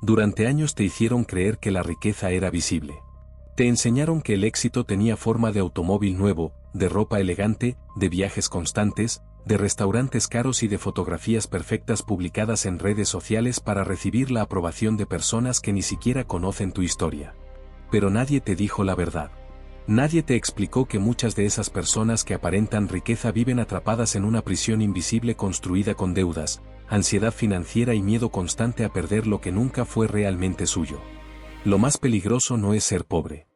Durante años te hicieron creer que la riqueza era visible. Te enseñaron que el éxito tenía forma de automóvil nuevo, de ropa elegante, de viajes constantes, de restaurantes caros y de fotografías perfectas publicadas en redes sociales para recibir la aprobación de personas que ni siquiera conocen tu historia. Pero nadie te dijo la verdad. Nadie te explicó que muchas de esas personas que aparentan riqueza viven atrapadas en una prisión invisible construida con deudas, ansiedad financiera y miedo constante a perder lo que nunca fue realmente suyo. Lo más peligroso no es ser pobre.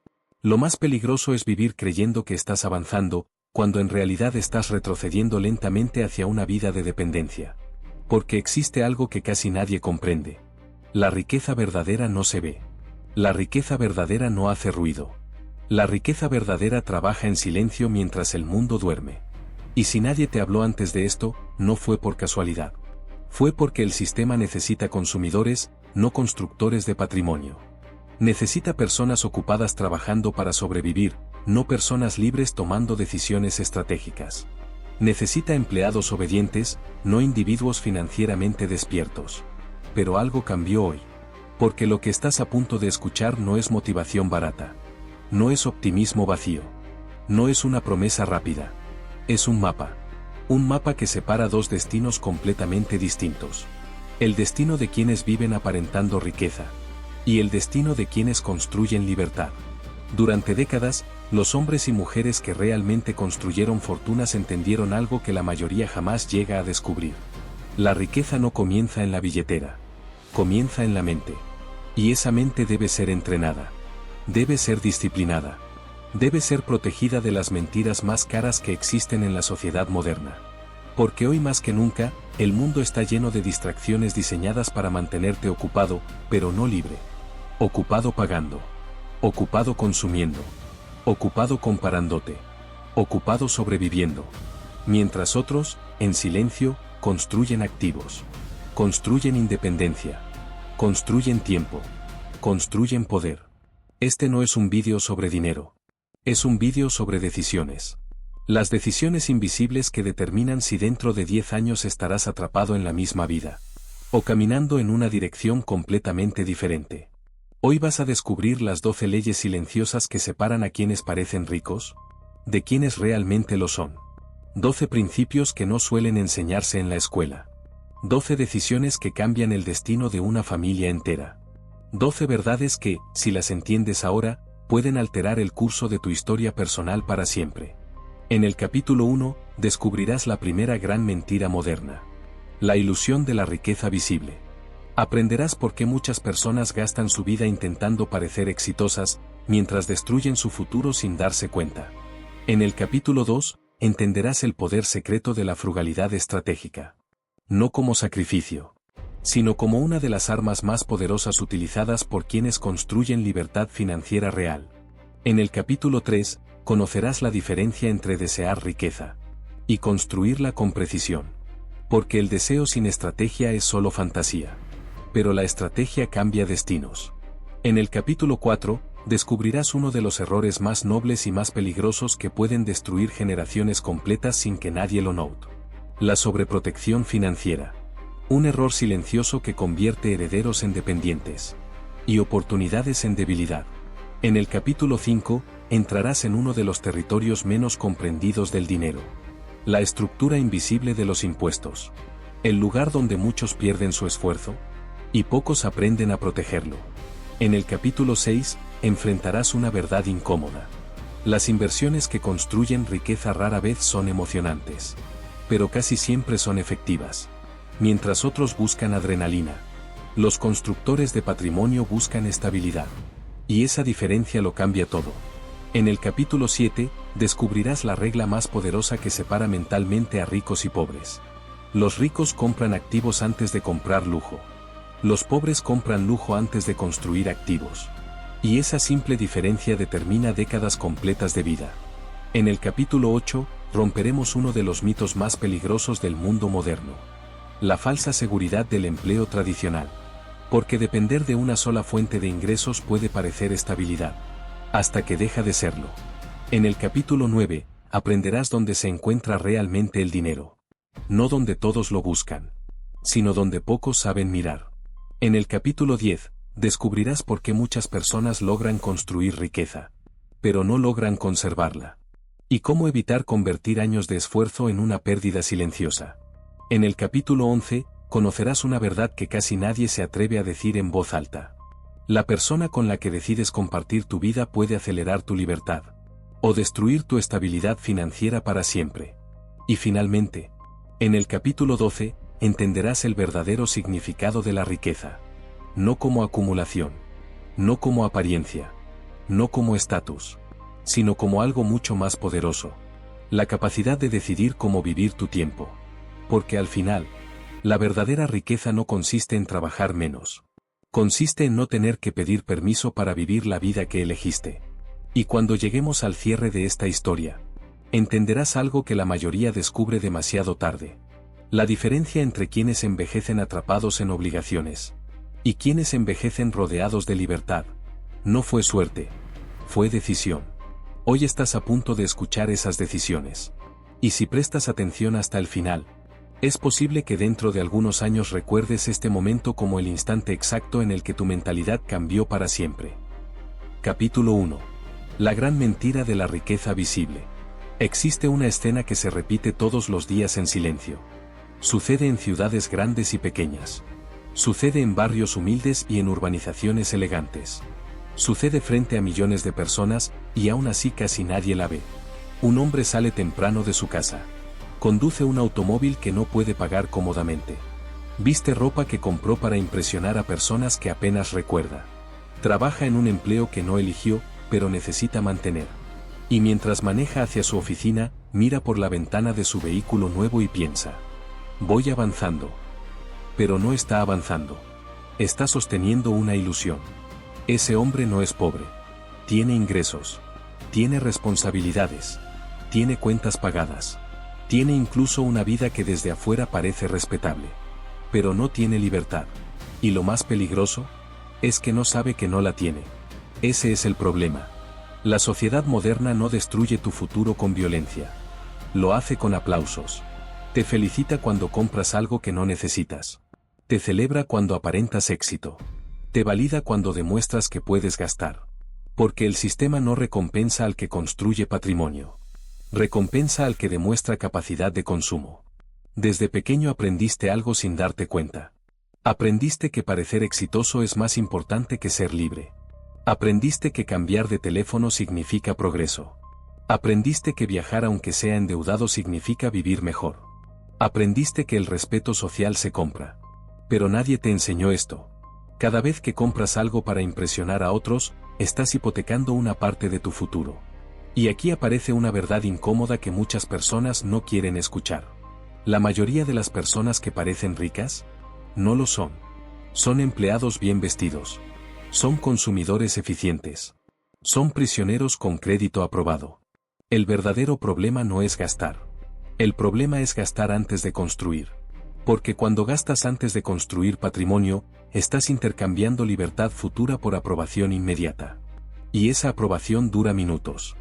Lo más peligroso es vivir creyendo que estás avanzando, cuando en realidad estás retrocediendo lentamente hacia una vida de dependencia. Porque existe algo que casi nadie comprende. La riqueza verdadera no se ve. La riqueza verdadera no hace ruido. La riqueza verdadera trabaja en silencio mientras el mundo duerme. Y si nadie te habló antes de esto, no fue por casualidad. Fue porque el sistema necesita consumidores, no constructores de patrimonio. Necesita personas ocupadas trabajando para sobrevivir, no personas libres tomando decisiones estratégicas. Necesita empleados obedientes, no individuos financieramente despiertos. Pero algo cambió hoy. Porque lo que estás a punto de escuchar no es motivación barata. No es optimismo vacío. No es una promesa rápida. Es un mapa. Un mapa que separa dos destinos completamente distintos. El destino de quienes viven aparentando riqueza. Y el destino de quienes construyen libertad. Durante décadas, los hombres y mujeres que realmente construyeron fortunas entendieron algo que la mayoría jamás llega a descubrir. La riqueza no comienza en la billetera. Comienza en la mente. Y esa mente debe ser entrenada. Debe ser disciplinada. Debe ser protegida de las mentiras más caras que existen en la sociedad moderna. Porque hoy más que nunca, el mundo está lleno de distracciones diseñadas para mantenerte ocupado, pero no libre. Ocupado pagando. Ocupado consumiendo. Ocupado comparándote. Ocupado sobreviviendo. Mientras otros, en silencio, construyen activos. Construyen independencia. Construyen tiempo. Construyen poder. Este no es un vídeo sobre dinero. Es un vídeo sobre decisiones. Las decisiones invisibles que determinan si dentro de 10 años estarás atrapado en la misma vida. O caminando en una dirección completamente diferente. Hoy vas a descubrir las 12 leyes silenciosas que separan a quienes parecen ricos, de quienes realmente lo son. 12 principios que no suelen enseñarse en la escuela. 12 decisiones que cambian el destino de una familia entera. 12 verdades que, si las entiendes ahora, pueden alterar el curso de tu historia personal para siempre. En el capítulo 1, descubrirás la primera gran mentira moderna. La ilusión de la riqueza visible. Aprenderás por qué muchas personas gastan su vida intentando parecer exitosas, mientras destruyen su futuro sin darse cuenta. En el capítulo 2, entenderás el poder secreto de la frugalidad estratégica. No como sacrificio, sino como una de las armas más poderosas utilizadas por quienes construyen libertad financiera real. En el capítulo 3, conocerás la diferencia entre desear riqueza y construirla con precisión. Porque el deseo sin estrategia es solo fantasía. Pero la estrategia cambia destinos. En el capítulo 4, descubrirás uno de los errores más nobles y más peligrosos que pueden destruir generaciones completas sin que nadie lo note. La sobreprotección financiera. Un error silencioso que convierte herederos en dependientes. Y oportunidades en debilidad. En el capítulo 5, entrarás en uno de los territorios menos comprendidos del dinero. La estructura invisible de los impuestos. El lugar donde muchos pierden su esfuerzo, y pocos aprenden a protegerlo. En el capítulo 6, enfrentarás una verdad incómoda. Las inversiones que construyen riqueza rara vez son emocionantes. Pero casi siempre son efectivas. Mientras otros buscan adrenalina. Los constructores de patrimonio buscan estabilidad. Y esa diferencia lo cambia todo. En el capítulo 7, descubrirás la regla más poderosa que separa mentalmente a ricos y pobres. Los ricos compran activos antes de comprar lujo. Los pobres compran lujo antes de construir activos. Y esa simple diferencia determina décadas completas de vida. En el capítulo 8, romperemos uno de los mitos más peligrosos del mundo moderno. La falsa seguridad del empleo tradicional. Porque depender de una sola fuente de ingresos puede parecer estabilidad. Hasta que deja de serlo. En el capítulo 9, aprenderás dónde se encuentra realmente el dinero. No donde todos lo buscan. Sino donde pocos saben mirar. En el capítulo 10, Descubrirás por qué muchas personas logran construir riqueza, pero no logran conservarla. Y cómo evitar convertir años de esfuerzo en una pérdida silenciosa. En el capítulo 11, conocerás una verdad que casi nadie se atreve a decir en voz alta. La persona con la que decides compartir tu vida puede acelerar tu libertad, o destruir tu estabilidad financiera para siempre. Y finalmente, en el capítulo 12, entenderás el verdadero significado de la riqueza. No como acumulación, no como apariencia, no como estatus, sino como algo mucho más poderoso. La capacidad de decidir cómo vivir tu tiempo. Porque al final, la verdadera riqueza no consiste en trabajar menos. Consiste en no tener que pedir permiso para vivir la vida que elegiste. Y cuando lleguemos al cierre de esta historia, entenderás algo que la mayoría descubre demasiado tarde. La diferencia entre quienes envejecen atrapados en obligaciones y quienes envejecen rodeados de libertad. No fue suerte, fue decisión. Hoy estás a punto de escuchar esas decisiones. Y si prestas atención hasta el final, es posible que dentro de algunos años recuerdes este momento como el instante exacto en el que tu mentalidad cambió para siempre. Capítulo 1. La gran mentira de la riqueza visible. Existe una escena que se repite todos los días en silencio. Sucede en ciudades grandes y pequeñas. Sucede en barrios humildes y en urbanizaciones elegantes. Sucede frente a millones de personas, y aún así casi nadie la ve. Un hombre sale temprano de su casa. Conduce un automóvil que no puede pagar cómodamente. Viste ropa que compró para impresionar a personas que apenas recuerda. Trabaja en un empleo que no eligió, pero necesita mantener. Y mientras maneja hacia su oficina, mira por la ventana de su vehículo nuevo y piensa: voy avanzando. Pero no está avanzando. Está sosteniendo una ilusión. Ese hombre no es pobre. Tiene ingresos. Tiene responsabilidades. Tiene cuentas pagadas. Tiene incluso una vida que desde afuera parece respetable. Pero no tiene libertad. Y lo más peligroso es que no sabe que no la tiene. Ese es el problema. La sociedad moderna no destruye tu futuro con violencia. Lo hace con aplausos. Te felicita cuando compras algo que no necesitas. Te celebra cuando aparentas éxito. Te valida cuando demuestras que puedes gastar. Porque el sistema no recompensa al que construye patrimonio. Recompensa al que demuestra capacidad de consumo. Desde pequeño aprendiste algo sin darte cuenta. Aprendiste que parecer exitoso es más importante que ser libre. Aprendiste que cambiar de teléfono significa progreso. Aprendiste que viajar aunque sea endeudado significa vivir mejor. Aprendiste que el respeto social se compra. Pero nadie te enseñó esto. Cada vez que compras algo para impresionar a otros, estás hipotecando una parte de tu futuro. Y aquí aparece una verdad incómoda que muchas personas no quieren escuchar. La mayoría de las personas que parecen ricas, no lo son. Son empleados bien vestidos. Son consumidores eficientes. Son prisioneros con crédito aprobado. El verdadero problema no es gastar. El problema es gastar antes de construir. Porque cuando gastas antes de construir patrimonio, estás intercambiando libertad futura por aprobación inmediata. Y esa aprobación dura minutos.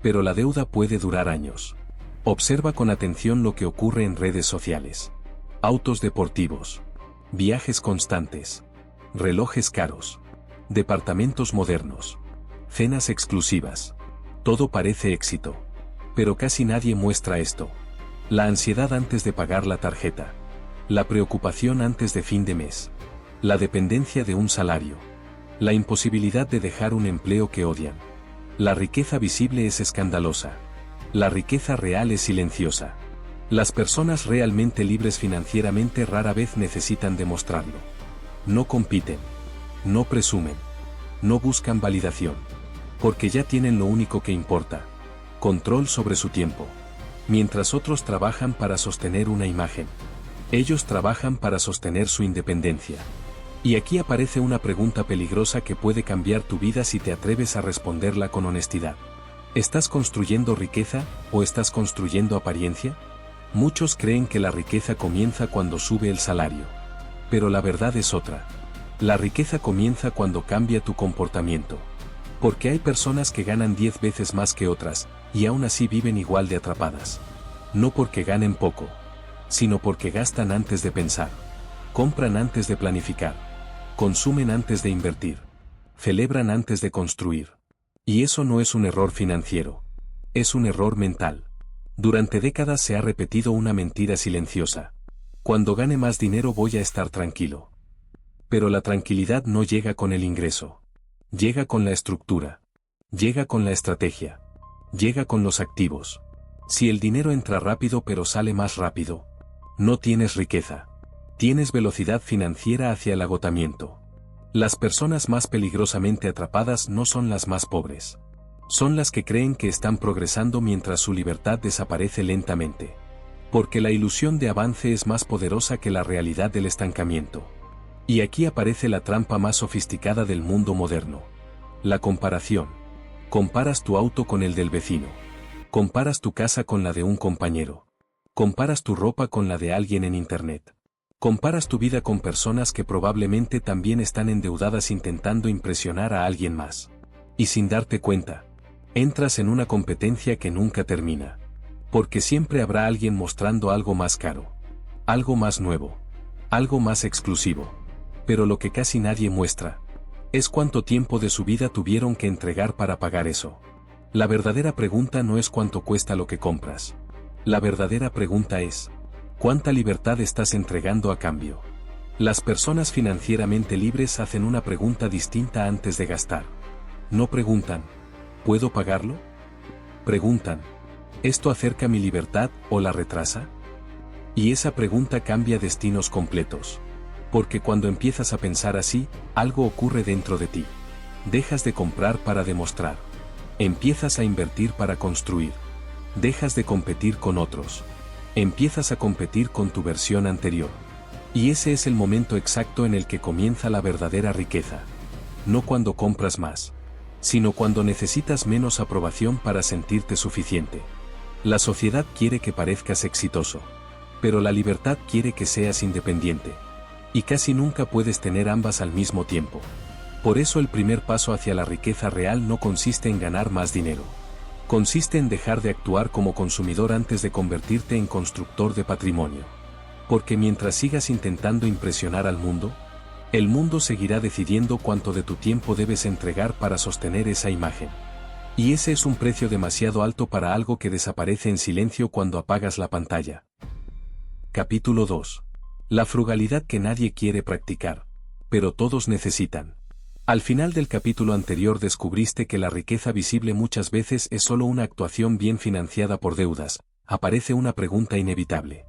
Pero la deuda puede durar años. Observa con atención lo que ocurre en redes sociales. Autos deportivos. Viajes constantes. Relojes caros. Departamentos modernos. Cenas exclusivas. Todo parece éxito. Pero casi nadie muestra esto. La ansiedad antes de pagar la tarjeta. La preocupación antes de fin de mes. La dependencia de un salario. La imposibilidad de dejar un empleo que odian. La riqueza visible es escandalosa. La riqueza real es silenciosa. Las personas realmente libres financieramente rara vez necesitan demostrarlo. No compiten. No presumen. No buscan validación. Porque ya tienen lo único que importa. Control sobre su tiempo. Mientras otros trabajan para sostener una imagen. Ellos trabajan para sostener su independencia. Y aquí aparece una pregunta peligrosa que puede cambiar tu vida si te atreves a responderla con honestidad. ¿Estás construyendo riqueza o estás construyendo apariencia? Muchos creen que la riqueza comienza cuando sube el salario. Pero la verdad es otra. La riqueza comienza cuando cambia tu comportamiento. Porque hay personas que ganan 10 veces más que otras, y aún así viven igual de atrapadas. No porque ganen poco, sino porque gastan antes de pensar. Compran antes de planificar. consumen antes de invertir, celebran antes de construir. Y eso no es un error financiero. Es un error mental. Durante décadas se ha repetido una mentira silenciosa. Cuando gane más dinero voy a estar tranquilo. Pero la tranquilidad no llega con el ingreso. Llega con la estructura. Llega con la estrategia. Llega con los activos. Si el dinero entra rápido pero sale más rápido, no tienes riqueza. Tienes velocidad financiera hacia el agotamiento. Las personas más peligrosamente atrapadas no son las más pobres. Son las que creen que están progresando mientras su libertad desaparece lentamente. Porque la ilusión de avance es más poderosa que la realidad del estancamiento. Y aquí aparece la trampa más sofisticada del mundo moderno. La comparación. Comparas tu auto con el del vecino. Comparas tu casa con la de un compañero. Comparas tu ropa con la de alguien en internet. Comparas tu vida con personas que probablemente también están endeudadas intentando impresionar a alguien más. Y sin darte cuenta, entras en una competencia que nunca termina. Porque siempre habrá alguien mostrando algo más caro. Algo más nuevo. Algo más exclusivo. Pero lo que casi nadie muestra es cuánto tiempo de su vida tuvieron que entregar para pagar eso. La verdadera pregunta no es cuánto cuesta lo que compras. La verdadera pregunta es, ¿cuánta libertad estás entregando a cambio? Las personas financieramente libres hacen una pregunta distinta antes de gastar. No preguntan, ¿puedo pagarlo? Preguntan, ¿esto acerca mi libertad o la retrasa? Y esa pregunta cambia destinos completos. Porque cuando empiezas a pensar así, algo ocurre dentro de ti. Dejas de comprar para demostrar. Empiezas a invertir para construir. Dejas de competir con otros. Empiezas a competir con tu versión anterior. Y ese es el momento exacto en el que comienza la verdadera riqueza. No cuando compras más, sino cuando necesitas menos aprobación para sentirte suficiente. La sociedad quiere que parezcas exitoso, pero la libertad quiere que seas independiente. Y casi nunca puedes tener ambas al mismo tiempo. Por eso el primer paso hacia la riqueza real no consiste en ganar más dinero. Consiste en dejar de actuar como consumidor antes de convertirte en constructor de patrimonio. Porque mientras sigas intentando impresionar al mundo, el mundo seguirá decidiendo cuánto de tu tiempo debes entregar para sostener esa imagen. Y ese es un precio demasiado alto para algo que desaparece en silencio cuando apagas la pantalla. Capítulo 2. La frugalidad que nadie quiere practicar, pero todos necesitan. Al final del capítulo anterior descubriste que la riqueza visible muchas veces es solo una actuación bien financiada por deudas. Aparece una pregunta inevitable.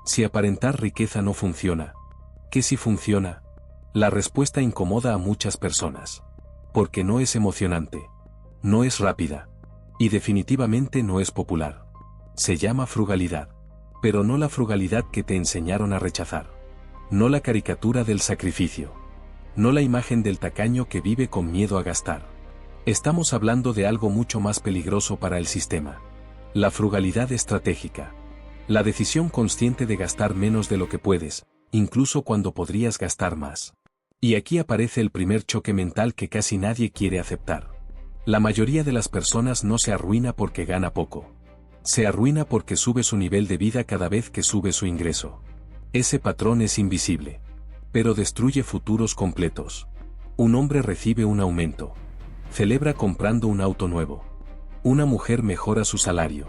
Si aparentar riqueza no funciona, ¿qué si funciona? La respuesta incomoda a muchas personas. Porque no es emocionante. No es rápida. Y definitivamente no es popular. Se llama frugalidad. Pero no la frugalidad que te enseñaron a rechazar. No la caricatura del sacrificio. No la imagen del tacaño que vive con miedo a gastar. Estamos hablando de algo mucho más peligroso para el sistema. La frugalidad estratégica. La decisión consciente de gastar menos de lo que puedes, incluso cuando podrías gastar más. Y aquí aparece el primer choque mental que casi nadie quiere aceptar. La mayoría de las personas no se arruina porque gana poco. Se arruina porque sube su nivel de vida cada vez que sube su ingreso. Ese patrón es invisible. Pero destruye futuros completos. Un hombre recibe un aumento. Celebra comprando un auto nuevo. Una mujer mejora su salario.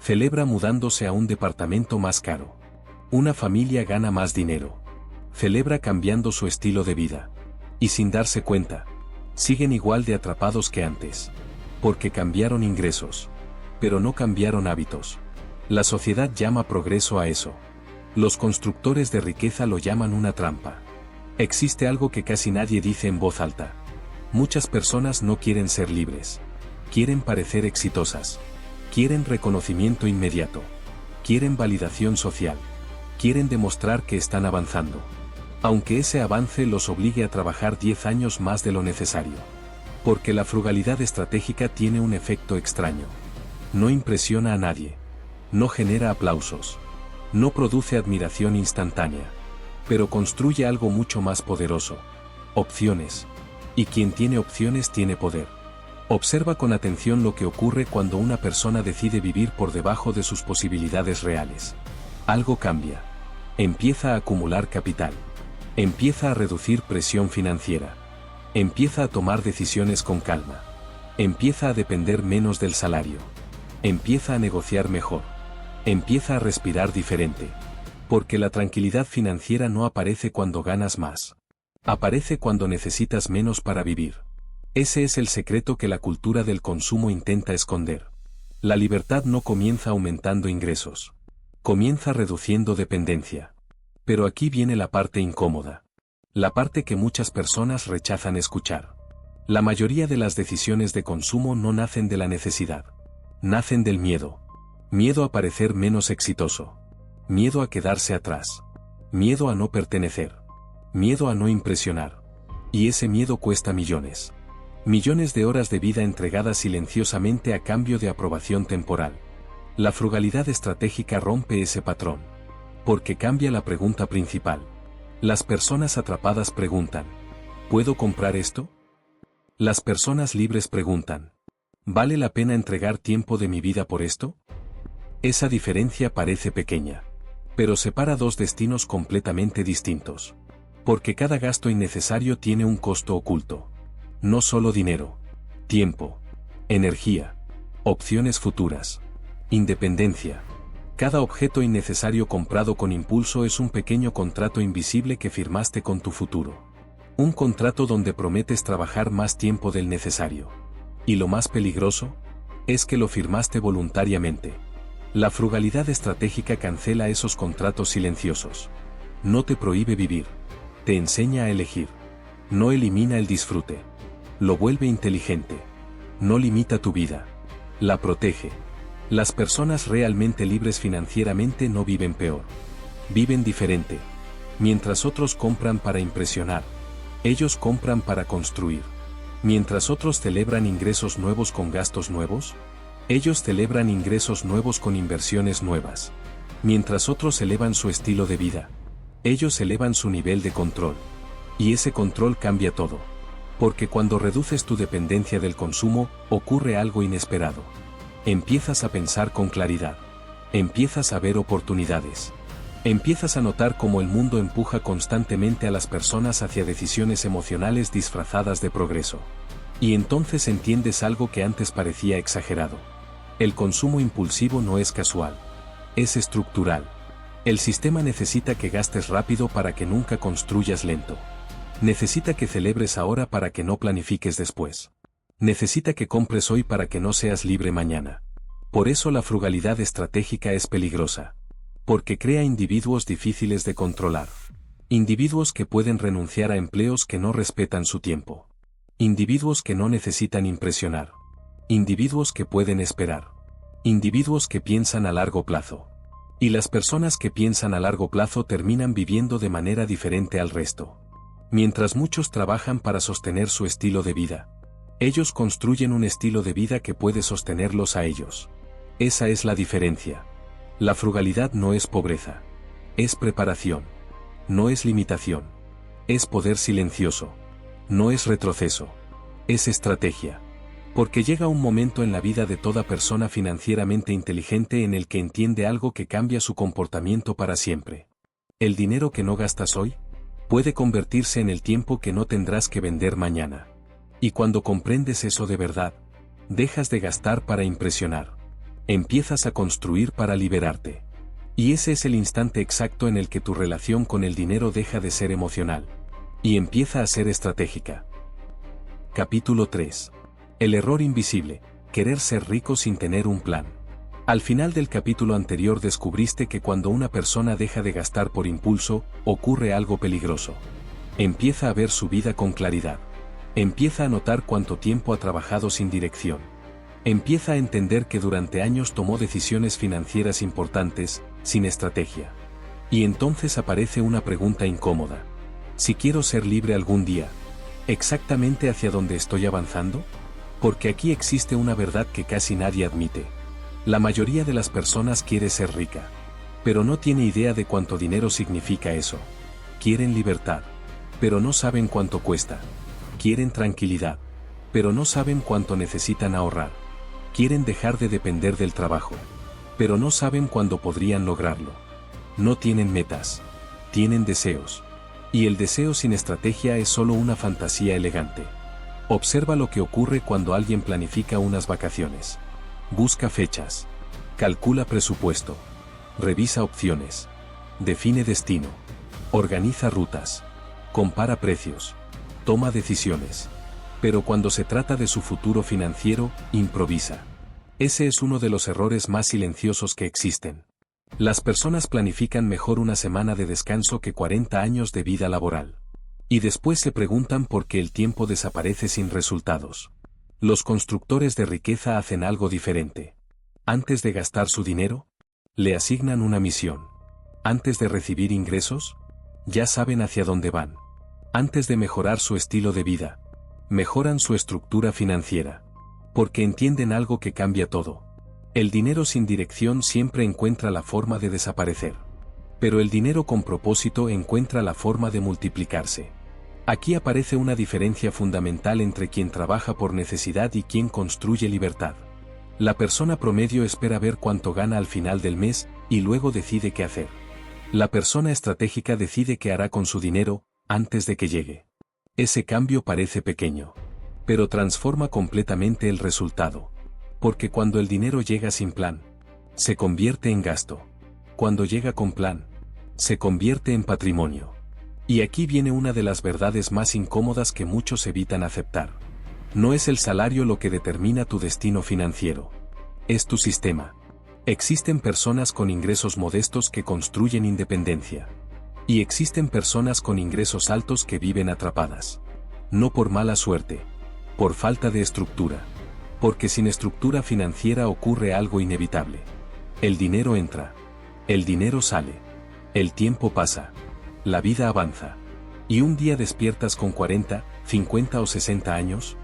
Celebra mudándose a un departamento más caro. Una familia gana más dinero. Celebra cambiando su estilo de vida. Y sin darse cuenta, siguen igual de atrapados que antes. Porque cambiaron ingresos. Pero no cambiaron hábitos. La sociedad llama progreso a eso. Los constructores de riqueza lo llaman una trampa. Existe algo que casi nadie dice en voz alta. Muchas personas no quieren ser libres. Quieren parecer exitosas. Quieren reconocimiento inmediato. Quieren validación social. Quieren demostrar que están avanzando. Aunque ese avance los obligue a trabajar 10 años más de lo necesario. Porque la frugalidad estratégica tiene un efecto extraño. No impresiona a nadie. No genera aplausos. No produce admiración instantánea. Pero construye algo mucho más poderoso. Opciones. Y quien tiene opciones tiene poder. Observa con atención lo que ocurre cuando una persona decide vivir por debajo de sus posibilidades reales. Algo cambia. Empieza a acumular capital. Empieza a reducir presión financiera. Empieza a tomar decisiones con calma. Empieza a depender menos del salario. Empieza a negociar mejor. Empieza a respirar diferente. Porque la tranquilidad financiera no aparece cuando ganas más. Aparece cuando necesitas menos para vivir. Ese es el secreto que la cultura del consumo intenta esconder. La libertad no comienza aumentando ingresos. Comienza reduciendo dependencia. Pero aquí viene la parte incómoda. La parte que muchas personas rechazan escuchar. La mayoría de las decisiones de consumo no nacen de la necesidad. Nacen del miedo. Miedo a parecer menos exitoso. Miedo a quedarse atrás. Miedo a no pertenecer. Miedo a no impresionar. Y ese miedo cuesta millones. Millones de horas de vida entregadas silenciosamente a cambio de aprobación temporal. La frugalidad estratégica rompe ese patrón. Porque cambia la pregunta principal. Las personas atrapadas preguntan: ¿puedo comprar esto? Las personas libres preguntan: ¿vale la pena entregar tiempo de mi vida por esto? Esa diferencia parece pequeña. Pero separa dos destinos completamente distintos. Porque cada gasto innecesario tiene un costo oculto. No solo dinero, tiempo, energía, opciones futuras, independencia. Cada objeto innecesario comprado con impulso es un pequeño contrato invisible que firmaste con tu futuro. Un contrato donde prometes trabajar más tiempo del necesario. Y lo más peligroso es que lo firmaste voluntariamente. La frugalidad estratégica cancela esos contratos silenciosos. No te prohíbe vivir. Te enseña a elegir. No elimina el disfrute. Lo vuelve inteligente. No limita tu vida. La protege. Las personas realmente libres financieramente no viven peor. Viven diferente. Mientras otros compran para impresionar, ellos compran para construir. Mientras otros celebran ingresos nuevos con gastos nuevos, ellos celebran ingresos nuevos con inversiones nuevas. Mientras otros elevan su estilo de vida, ellos elevan su nivel de control. Y ese control cambia todo. Porque cuando reduces tu dependencia del consumo, ocurre algo inesperado. Empiezas a pensar con claridad. Empiezas a ver oportunidades. Empiezas a notar cómo el mundo empuja constantemente a las personas hacia decisiones emocionales disfrazadas de progreso. Y entonces entiendes algo que antes parecía exagerado. El consumo impulsivo no es casual. Es estructural. El sistema necesita que gastes rápido para que nunca construyas lento. Necesita que celebres ahora para que no planifiques después. Necesita que compres hoy para que no seas libre mañana. Por eso la frugalidad estratégica es peligrosa. Porque crea individuos difíciles de controlar. Individuos que pueden renunciar a empleos que no respetan su tiempo. Individuos que no necesitan impresionar. Individuos que pueden esperar. Individuos que piensan a largo plazo. Y las personas que piensan a largo plazo terminan viviendo de manera diferente al resto. Mientras muchos trabajan para sostener su estilo de vida, ellos construyen un estilo de vida que puede sostenerlos a ellos. Esa es la diferencia. La frugalidad no es pobreza. Es preparación. No es limitación. Es poder silencioso. No es retroceso. Es estrategia. Porque llega un momento en la vida de toda persona financieramente inteligente en el que entiende algo que cambia su comportamiento para siempre. El dinero que no gastas hoy puede convertirse en el tiempo que no tendrás que vender mañana. Y cuando comprendes eso de verdad, dejas de gastar para impresionar. Empiezas a construir para liberarte. Y ese es el instante exacto en el que tu relación con el dinero deja de ser emocional y empieza a ser estratégica. Capítulo 3. El error invisible: querer ser rico sin tener un plan. Al final del capítulo anterior descubriste que cuando una persona deja de gastar por impulso, ocurre algo peligroso. Empieza a ver su vida con claridad. Empieza a notar cuánto tiempo ha trabajado sin dirección. Empieza a entender que durante años tomó decisiones financieras importantes, sin estrategia. Y entonces aparece una pregunta incómoda. Si quiero ser libre algún día, ¿exactamente hacia dónde estoy avanzando? Porque aquí existe una verdad que casi nadie admite. La mayoría de las personas quiere ser rica. Pero no tiene idea de cuánto dinero significa eso. Quieren libertad. Pero no saben cuánto cuesta. Quieren tranquilidad. Pero no saben cuánto necesitan ahorrar. Quieren dejar de depender del trabajo. Pero no saben cuándo podrían lograrlo. No tienen metas. Tienen deseos. Y el deseo sin estrategia es solo una fantasía elegante. Observa lo que ocurre cuando alguien planifica unas vacaciones. Busca fechas. Calcula presupuesto. Revisa opciones. Define destino. Organiza rutas. Compara precios. Toma decisiones. Pero cuando se trata de su futuro financiero, improvisa. Ese es uno de los errores más silenciosos que existen. Las personas planifican mejor una semana de descanso que 40 años de vida laboral. Y después se preguntan por qué el tiempo desaparece sin resultados. Los constructores de riqueza hacen algo diferente. Antes de gastar su dinero, le asignan una misión. Antes de recibir ingresos, ya saben hacia dónde van. Antes de mejorar su estilo de vida, mejoran su estructura financiera. Porque entienden algo que cambia todo. El dinero sin dirección siempre encuentra la forma de desaparecer. Pero el dinero con propósito encuentra la forma de multiplicarse. Aquí aparece una diferencia fundamental entre quien trabaja por necesidad y quien construye libertad. La persona promedio espera ver cuánto gana al final del mes y luego decide qué hacer. La persona estratégica decide qué hará con su dinero antes de que llegue. Ese cambio parece pequeño, pero transforma completamente el resultado. Porque cuando el dinero llega sin plan, se convierte en gasto. Cuando llega con plan, se convierte en patrimonio. Y aquí viene una de las verdades más incómodas que muchos evitan aceptar. No es el salario lo que determina tu destino financiero. Es tu sistema. Existen personas con ingresos modestos que construyen independencia. Y existen personas con ingresos altos que viven atrapadas. No por mala suerte, por falta de estructura. Porque sin estructura financiera ocurre algo inevitable. El dinero entra. El dinero sale. El tiempo pasa. La vida avanza. ¿Y un día despiertas con 40, 50 o 60 años?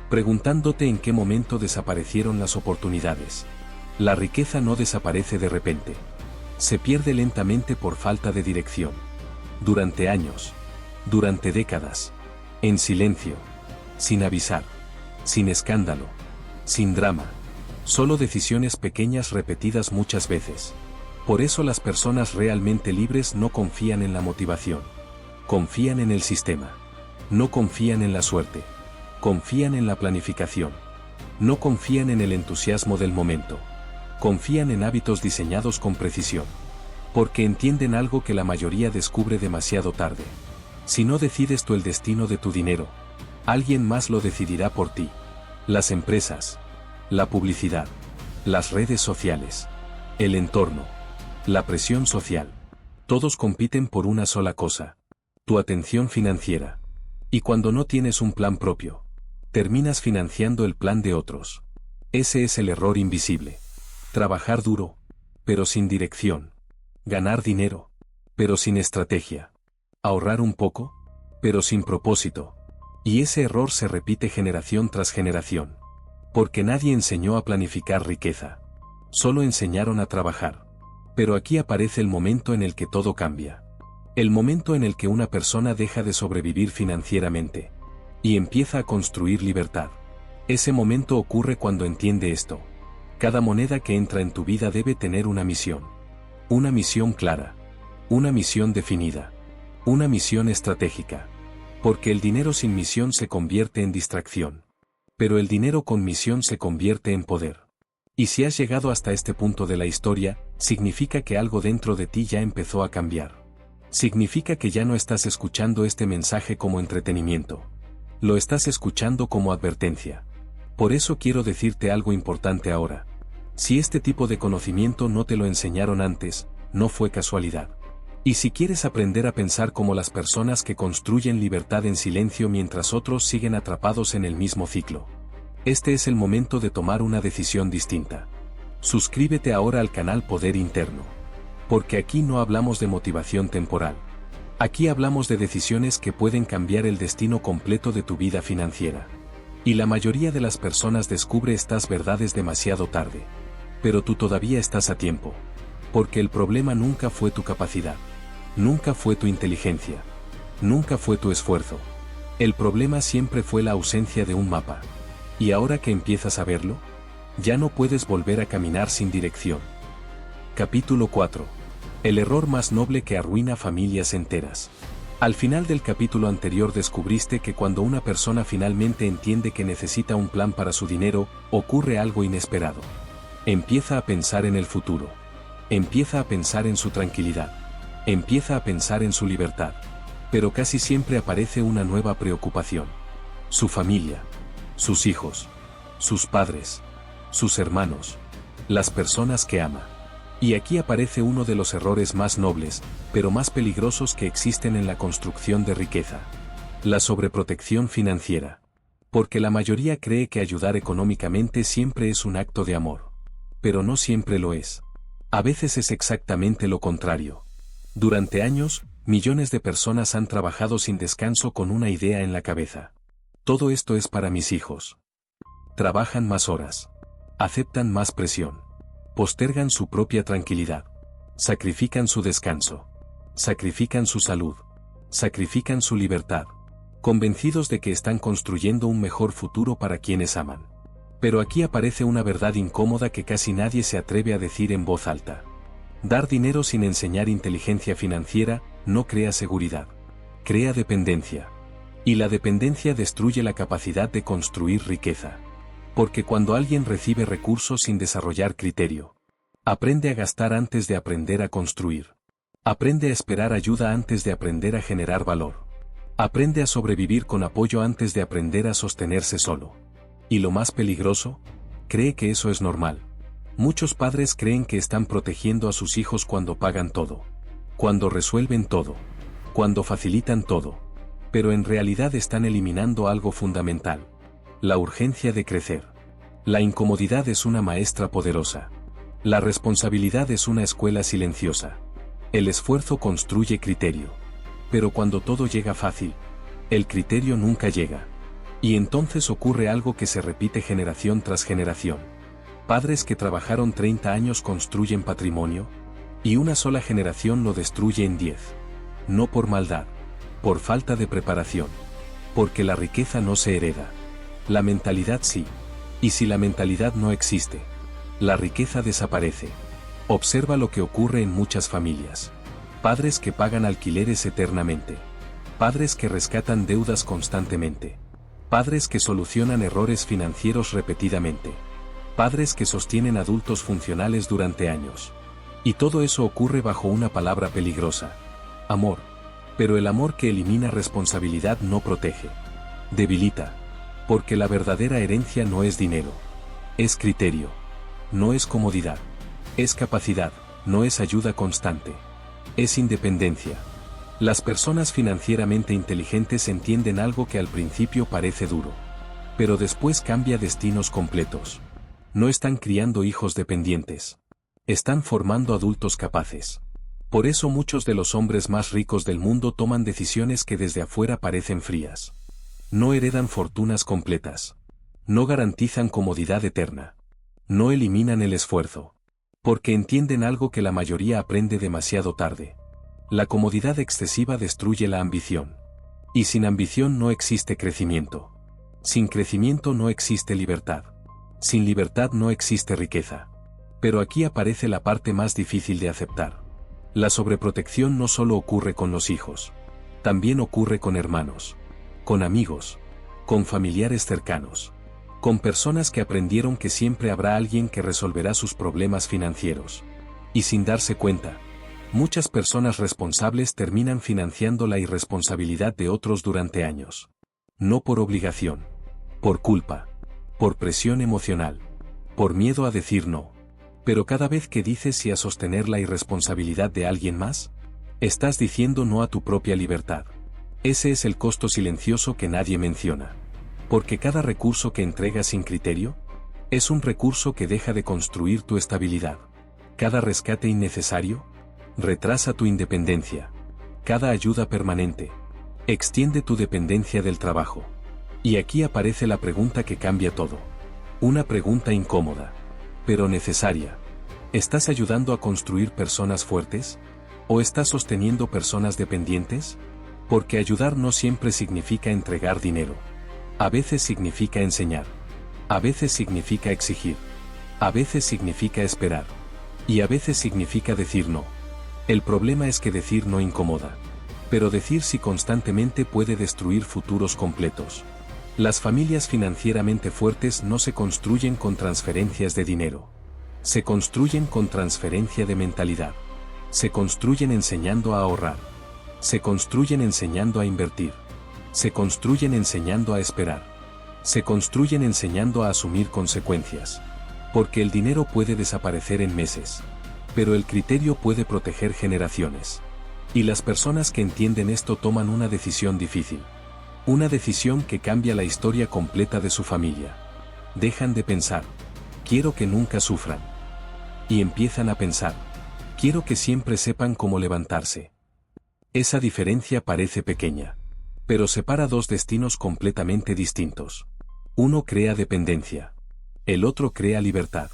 Preguntándote en qué momento desaparecieron las oportunidades. La riqueza no desaparece de repente. Se pierde lentamente por falta de dirección. Durante años. Durante décadas. En silencio. Sin avisar. Sin escándalo. Sin drama. Solo decisiones pequeñas repetidas muchas veces. Por eso las personas realmente libres no confían en la motivación. Confían en el sistema. No confían en la suerte. Confían en la planificación. No confían en el entusiasmo del momento. Confían en hábitos diseñados con precisión. Porque entienden algo que la mayoría descubre demasiado tarde. Si no decides tú el destino de tu dinero, alguien más lo decidirá por ti. Las empresas, la publicidad, las redes sociales, el entorno, la presión social. Todos compiten por una sola cosa: tu atención financiera. Y cuando no tienes un plan propio, terminas financiando el plan de otros. Ese es el error invisible. Trabajar duro, pero sin dirección. Ganar dinero, pero sin estrategia. Ahorrar un poco, pero sin propósito. Y ese error se repite generación tras generación. Porque nadie enseñó a planificar riqueza. Solo enseñaron a trabajar. Pero aquí aparece el momento en el que todo cambia. El momento en el que una persona deja de sobrevivir financieramente y empieza a construir libertad. Ese momento ocurre cuando entiende esto. Cada moneda que entra en tu vida debe tener una misión. Una misión clara. Una misión definida. Una misión estratégica. Porque el dinero sin misión se convierte en distracción. Pero el dinero con misión se convierte en poder. Y si has llegado hasta este punto de la historia, significa que algo dentro de ti ya empezó a cambiar. Significa que ya no estás escuchando este mensaje como entretenimiento. Lo estás escuchando como advertencia. Por eso quiero decirte algo importante ahora. Si este tipo de conocimiento no te lo enseñaron antes, no fue casualidad. Y si quieres aprender a pensar como las personas que construyen libertad en silencio mientras otros siguen atrapados en el mismo ciclo, este es el momento de tomar una decisión distinta. Suscríbete ahora al canal Poder Interno. Porque aquí no hablamos de motivación temporal. Aquí hablamos de decisiones que pueden cambiar el destino completo de tu vida financiera. Y la mayoría de las personas descubre estas verdades demasiado tarde. Pero tú todavía estás a tiempo. Porque el problema nunca fue tu capacidad. Nunca fue tu inteligencia. Nunca fue tu esfuerzo. El problema siempre fue la ausencia de un mapa. Y ahora que empiezas a verlo, ya no puedes volver a caminar sin dirección. Capítulo 4. El error más noble que arruina familias enteras. Al final del capítulo anterior descubriste que cuando una persona finalmente entiende que necesita un plan para su dinero, ocurre algo inesperado. Empieza a pensar en el futuro. Empieza a pensar en su tranquilidad. Empieza a pensar en su libertad. Pero casi siempre aparece una nueva preocupación. Su familia. Sus hijos. Sus padres. Sus hermanos. Las personas que ama. Y aquí aparece uno de los errores más nobles, pero más peligrosos que existen en la construcción de riqueza. La sobreprotección financiera. Porque la mayoría cree que ayudar económicamente siempre es un acto de amor. Pero no siempre lo es. A veces es exactamente lo contrario. Durante años, millones de personas han trabajado sin descanso con una idea en la cabeza. Todo esto es para mis hijos. Trabajan más horas. Aceptan más presión. Postergan su propia tranquilidad. Sacrifican su descanso. Sacrifican su salud. Sacrifican su libertad. Convencidos de que están construyendo un mejor futuro para quienes aman. Pero aquí aparece una verdad incómoda que casi nadie se atreve a decir en voz alta. Dar dinero sin enseñar inteligencia financiera no crea seguridad. Crea dependencia. Y la dependencia destruye la capacidad de construir riqueza. Porque cuando alguien recibe recursos sin desarrollar criterio, aprende a gastar antes de aprender a construir. Aprende a esperar ayuda antes de aprender a generar valor. Aprende a sobrevivir con apoyo antes de aprender a sostenerse solo. Y lo más peligroso, cree que eso es normal. Muchos padres creen que están protegiendo a sus hijos cuando pagan todo. Cuando resuelven todo. Cuando facilitan todo. Pero en realidad están eliminando algo fundamental. La urgencia de crecer. La incomodidad es una maestra poderosa. La responsabilidad es una escuela silenciosa. El esfuerzo construye criterio. Pero cuando todo llega fácil, el criterio nunca llega. Y entonces ocurre algo que se repite generación tras generación. Padres que trabajaron 30 años construyen patrimonio, y una sola generación lo destruye en 10. No por maldad, por falta de preparación. Porque la riqueza no se hereda. La mentalidad sí. Y si la mentalidad no existe, la riqueza desaparece. Observa lo que ocurre en muchas familias. Padres que pagan alquileres eternamente. Padres que rescatan deudas constantemente. Padres que solucionan errores financieros repetidamente. Padres que sostienen adultos funcionales durante años. Y todo eso ocurre bajo una palabra peligrosa. Amor. Pero el amor que elimina responsabilidad no protege. Debilita. Porque la verdadera herencia no es dinero. Es criterio. No es comodidad. Es capacidad, no es ayuda constante. Es independencia. Las personas financieramente inteligentes entienden algo que al principio parece duro. Pero después cambia destinos completos. No están criando hijos dependientes. Están formando adultos capaces. Por eso muchos de los hombres más ricos del mundo toman decisiones que desde afuera parecen frías. No heredan fortunas completas. No garantizan comodidad eterna. No eliminan el esfuerzo. Porque entienden algo que la mayoría aprende demasiado tarde. La comodidad excesiva destruye la ambición. Y sin ambición no existe crecimiento. Sin crecimiento no existe libertad. Sin libertad no existe riqueza. Pero aquí aparece la parte más difícil de aceptar. La sobreprotección no solo ocurre con los hijos. También ocurre con hermanos. Con amigos. Con familiares cercanos. Con personas que aprendieron que siempre habrá alguien que resolverá sus problemas financieros. Y sin darse cuenta, muchas personas responsables terminan financiando la irresponsabilidad de otros durante años. No por obligación. Por culpa. Por presión emocional. Por miedo a decir no. Pero cada vez que dices sí a sostener la irresponsabilidad de alguien más, estás diciendo no a tu propia libertad. Ese es el costo silencioso que nadie menciona. Porque cada recurso que entregas sin criterio, es un recurso que deja de construir tu estabilidad. Cada rescate innecesario, retrasa tu independencia. Cada ayuda permanente, extiende tu dependencia del trabajo. Y aquí aparece la pregunta que cambia todo. Una pregunta incómoda, pero necesaria. ¿Estás ayudando a construir personas fuertes? ¿O estás sosteniendo personas dependientes? Porque ayudar no siempre significa entregar dinero. A veces significa enseñar. A veces significa exigir. A veces significa esperar. Y a veces significa decir no. El problema es que decir no incomoda. Pero decir sí constantemente puede destruir futuros completos. Las familias financieramente fuertes no se construyen con transferencias de dinero. Se construyen con transferencia de mentalidad. Se construyen enseñando a ahorrar. Se construyen enseñando a invertir. Se construyen enseñando a esperar. Se construyen enseñando a asumir consecuencias. Porque el dinero puede desaparecer en meses. Pero el criterio puede proteger generaciones. Y las personas que entienden esto toman una decisión difícil. Una decisión que cambia la historia completa de su familia. Dejan de pensar, quiero que nunca sufran. Y empiezan a pensar, quiero que siempre sepan cómo levantarse. Esa diferencia parece pequeña. Pero separa dos destinos completamente distintos. Uno crea dependencia. El otro crea libertad.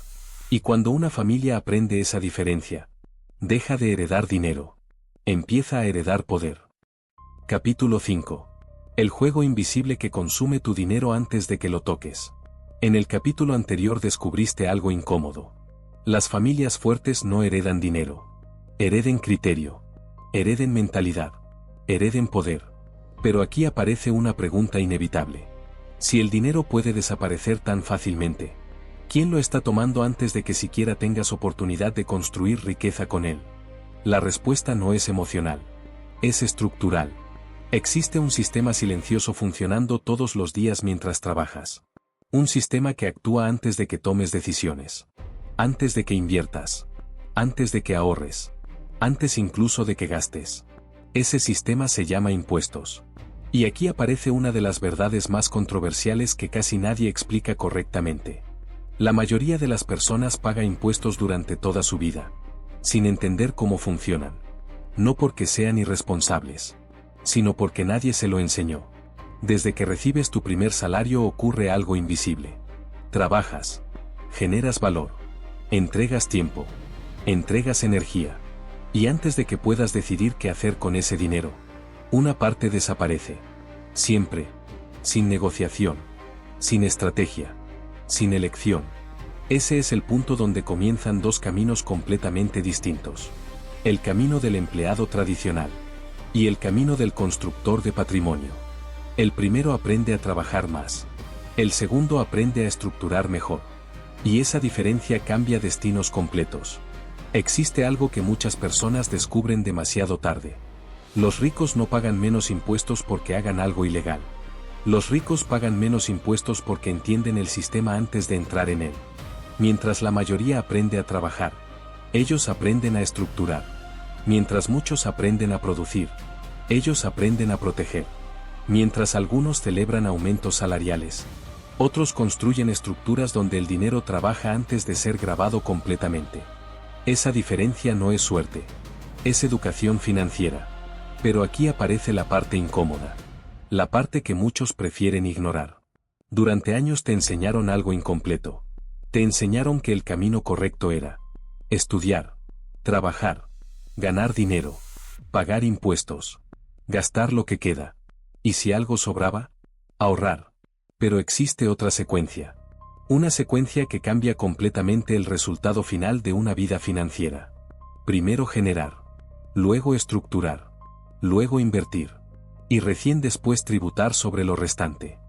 Y cuando una familia aprende esa diferencia, deja de heredar dinero. Empieza a heredar poder. Capítulo 5. El juego invisible que consume tu dinero antes de que lo toques. En el capítulo anterior descubriste algo incómodo. Las familias fuertes no heredan dinero. Hereden criterio. Hereden mentalidad. Hereden poder. Pero aquí aparece una pregunta inevitable. Si el dinero puede desaparecer tan fácilmente, ¿quién lo está tomando antes de que siquiera tengas oportunidad de construir riqueza con él? La respuesta no es emocional. Es estructural. Existe un sistema silencioso funcionando todos los días mientras trabajas. Un sistema que actúa antes de que tomes decisiones. Antes de que inviertas. Antes de que ahorres. Antes incluso de que gastes. Ese sistema se llama impuestos. Y aquí aparece una de las verdades más controversiales que casi nadie explica correctamente. La mayoría de las personas paga impuestos durante toda su vida, sin entender cómo funcionan. No porque sean irresponsables, sino porque nadie se lo enseñó. Desde que recibes tu primer salario ocurre algo invisible. Trabajas, generas valor, entregas tiempo, entregas energía. Y antes de que puedas decidir qué hacer con ese dinero, una parte desaparece. Siempre. Sin negociación. Sin estrategia. Sin elección. Ese es el punto donde comienzan dos caminos completamente distintos. El camino del empleado tradicional. Y el camino del constructor de patrimonio. El primero aprende a trabajar más. El segundo aprende a estructurar mejor. Y esa diferencia cambia destinos completos. Existe algo que muchas personas descubren demasiado tarde. Los ricos no pagan menos impuestos porque hagan algo ilegal. Los ricos pagan menos impuestos porque entienden el sistema antes de entrar en él. Mientras la mayoría aprende a trabajar, ellos aprenden a estructurar. Mientras muchos aprenden a producir, ellos aprenden a proteger. Mientras algunos celebran aumentos salariales, otros construyen estructuras donde el dinero trabaja antes de ser grabado completamente. Esa diferencia no es suerte. Es educación financiera. Pero aquí aparece la parte incómoda. La parte que muchos prefieren ignorar. Durante años te enseñaron algo incompleto. Te enseñaron que el camino correcto era estudiar, trabajar, ganar dinero, pagar impuestos, gastar lo que queda. Y si algo sobraba, ahorrar. Pero existe otra secuencia. Una secuencia que cambia completamente el resultado final de una vida financiera. Primero generar. Luego estructurar. Luego invertir. Y recién después tributar sobre lo restante.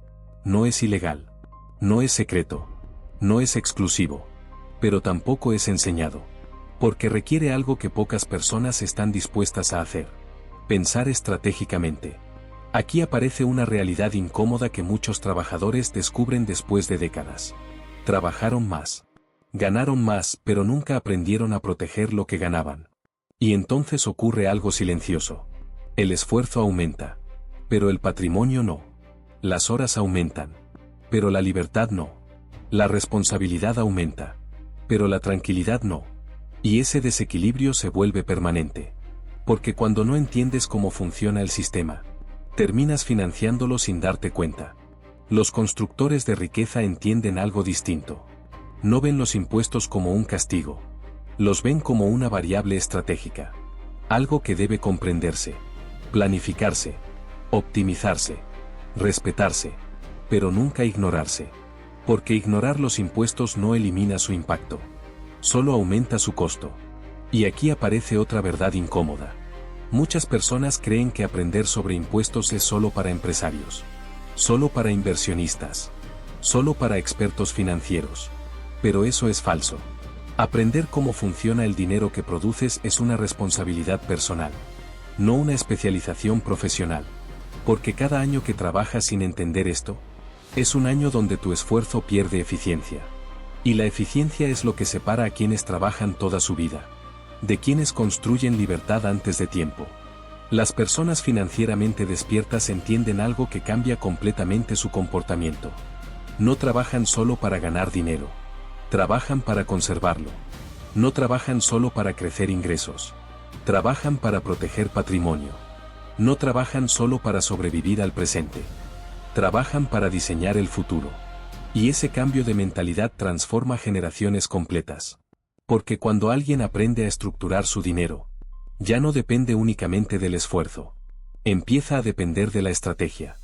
No es ilegal. No es secreto. No es exclusivo. Pero tampoco es enseñado. Porque requiere algo que pocas personas están dispuestas a hacer. Pensar estratégicamente. Aquí aparece una realidad incómoda que muchos trabajadores descubren después de décadas. Trabajaron más. Ganaron más, pero nunca aprendieron a proteger lo que ganaban. Y entonces ocurre algo silencioso. El esfuerzo aumenta. Pero el patrimonio no. Las horas aumentan. Pero la libertad no. La responsabilidad aumenta. Pero la tranquilidad no. Y ese desequilibrio se vuelve permanente. Porque cuando no entiendes cómo funciona el sistema, terminas financiándolo sin darte cuenta. Los constructores de riqueza entienden algo distinto. No ven los impuestos como un castigo. Los ven como una variable estratégica. Algo que debe comprenderse, planificarse, optimizarse, respetarse, pero nunca ignorarse. Porque ignorar los impuestos no elimina su impacto. Solo aumenta su costo. Y aquí aparece otra verdad incómoda. Muchas personas creen que aprender sobre impuestos es solo para empresarios, solo para inversionistas, solo para expertos financieros. Pero eso es falso. Aprender cómo funciona el dinero que produces es una responsabilidad personal, no una especialización profesional. Porque cada año que trabajas sin entender esto, es un año donde tu esfuerzo pierde eficiencia. Y la eficiencia es lo que separa a quienes trabajan toda su vida, de quienes construyen libertad antes de tiempo. Las personas financieramente despiertas entienden algo que cambia completamente su comportamiento. No trabajan solo para ganar dinero. Trabajan para conservarlo. No trabajan solo para crecer ingresos. Trabajan para proteger patrimonio. No trabajan solo para sobrevivir al presente. Trabajan para diseñar el futuro. Y ese cambio de mentalidad transforma generaciones completas. Porque cuando alguien aprende a estructurar su dinero, ya no depende únicamente del esfuerzo. Empieza a depender de la estrategia.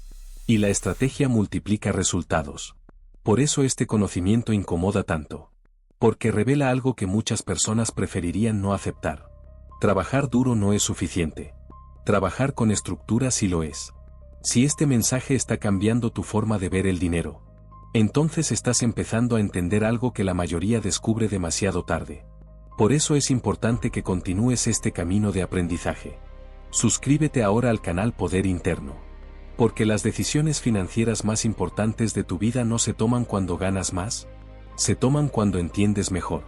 Y la estrategia multiplica resultados. Por eso este conocimiento incomoda tanto. Porque revela algo que muchas personas preferirían no aceptar. Trabajar duro no es suficiente. Trabajar con estructura sí lo es. Si este mensaje está cambiando tu forma de ver el dinero, entonces estás empezando a entender algo que la mayoría descubre demasiado tarde. Por eso es importante que continúes este camino de aprendizaje. Suscríbete ahora al canal Poder Interno. Porque las decisiones financieras más importantes de tu vida no se toman cuando ganas más, se toman cuando entiendes mejor.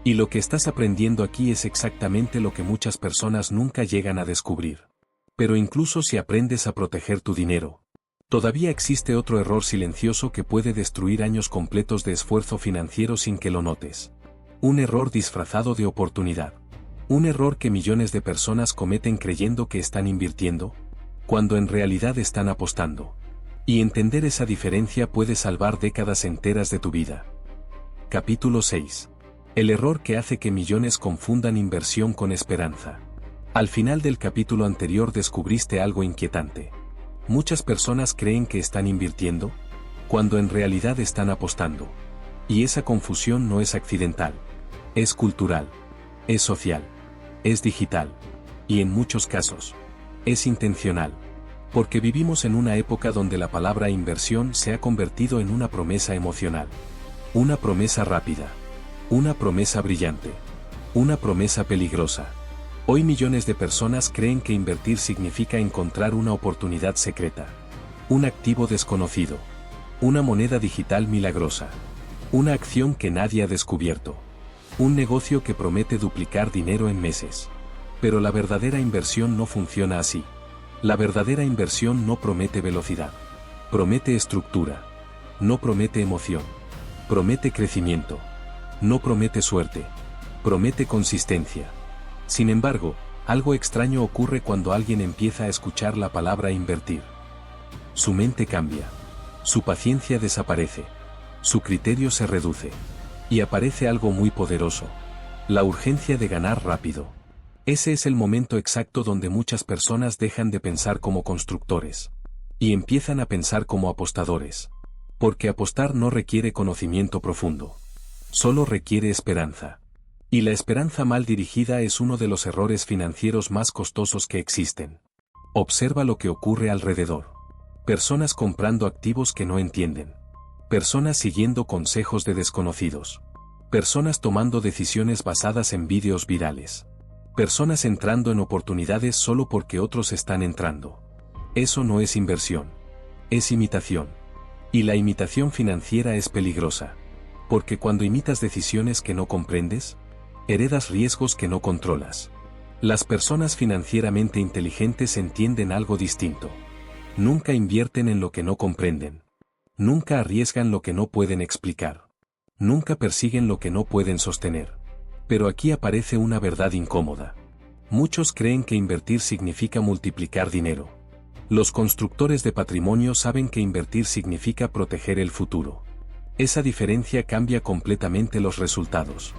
Y lo que estás aprendiendo aquí es exactamente lo que muchas personas nunca llegan a descubrir. Pero incluso si aprendes a proteger tu dinero, todavía existe otro error silencioso que puede destruir años completos de esfuerzo financiero sin que lo notes. Un error disfrazado de oportunidad. Un error que millones de personas cometen creyendo que están invirtiendo, cuando en realidad están apostando. Y entender esa diferencia puede salvar décadas enteras de tu vida. Capítulo 6. El error que hace que millones confundan inversión con esperanza. Al final del capítulo anterior descubriste algo inquietante. Muchas personas creen que están invirtiendo, cuando en realidad están apostando. Y esa confusión no es accidental. Es cultural. Es social. Es digital. Y en muchos casos, es intencional. Porque vivimos en una época donde la palabra inversión se ha convertido en una promesa emocional. Una promesa rápida. Una promesa brillante. Una promesa peligrosa. Hoy millones de personas creen que invertir significa encontrar una oportunidad secreta. Un activo desconocido. Una moneda digital milagrosa. Una acción que nadie ha descubierto. Un negocio que promete duplicar dinero en meses. Pero la verdadera inversión no funciona así. La verdadera inversión no promete velocidad. Promete estructura. No promete emoción. Promete crecimiento. No promete suerte. Promete consistencia. Sin embargo, algo extraño ocurre cuando alguien empieza a escuchar la palabra invertir. Su mente cambia. Su paciencia desaparece. Su criterio se reduce. Y aparece algo muy poderoso. La urgencia de ganar rápido. Ese es el momento exacto donde muchas personas dejan de pensar como constructores. Y empiezan a pensar como apostadores. Porque apostar no requiere conocimiento profundo. Solo requiere esperanza. Y la esperanza mal dirigida es uno de los errores financieros más costosos que existen. Observa lo que ocurre alrededor. Personas comprando activos que no entienden. Personas siguiendo consejos de desconocidos. Personas tomando decisiones basadas en vídeos virales. Personas entrando en oportunidades solo porque otros están entrando. Eso no es inversión. Es imitación. Y la imitación financiera es peligrosa. Porque cuando imitas decisiones que no comprendes, heredas riesgos que no controlas. Las personas financieramente inteligentes entienden algo distinto. Nunca invierten en lo que no comprenden. Nunca arriesgan lo que no pueden explicar. Nunca persiguen lo que no pueden sostener. Pero aquí aparece una verdad incómoda. Muchos creen que invertir significa multiplicar dinero. Los constructores de patrimonio saben que invertir significa proteger el futuro. Esa diferencia cambia completamente los resultados.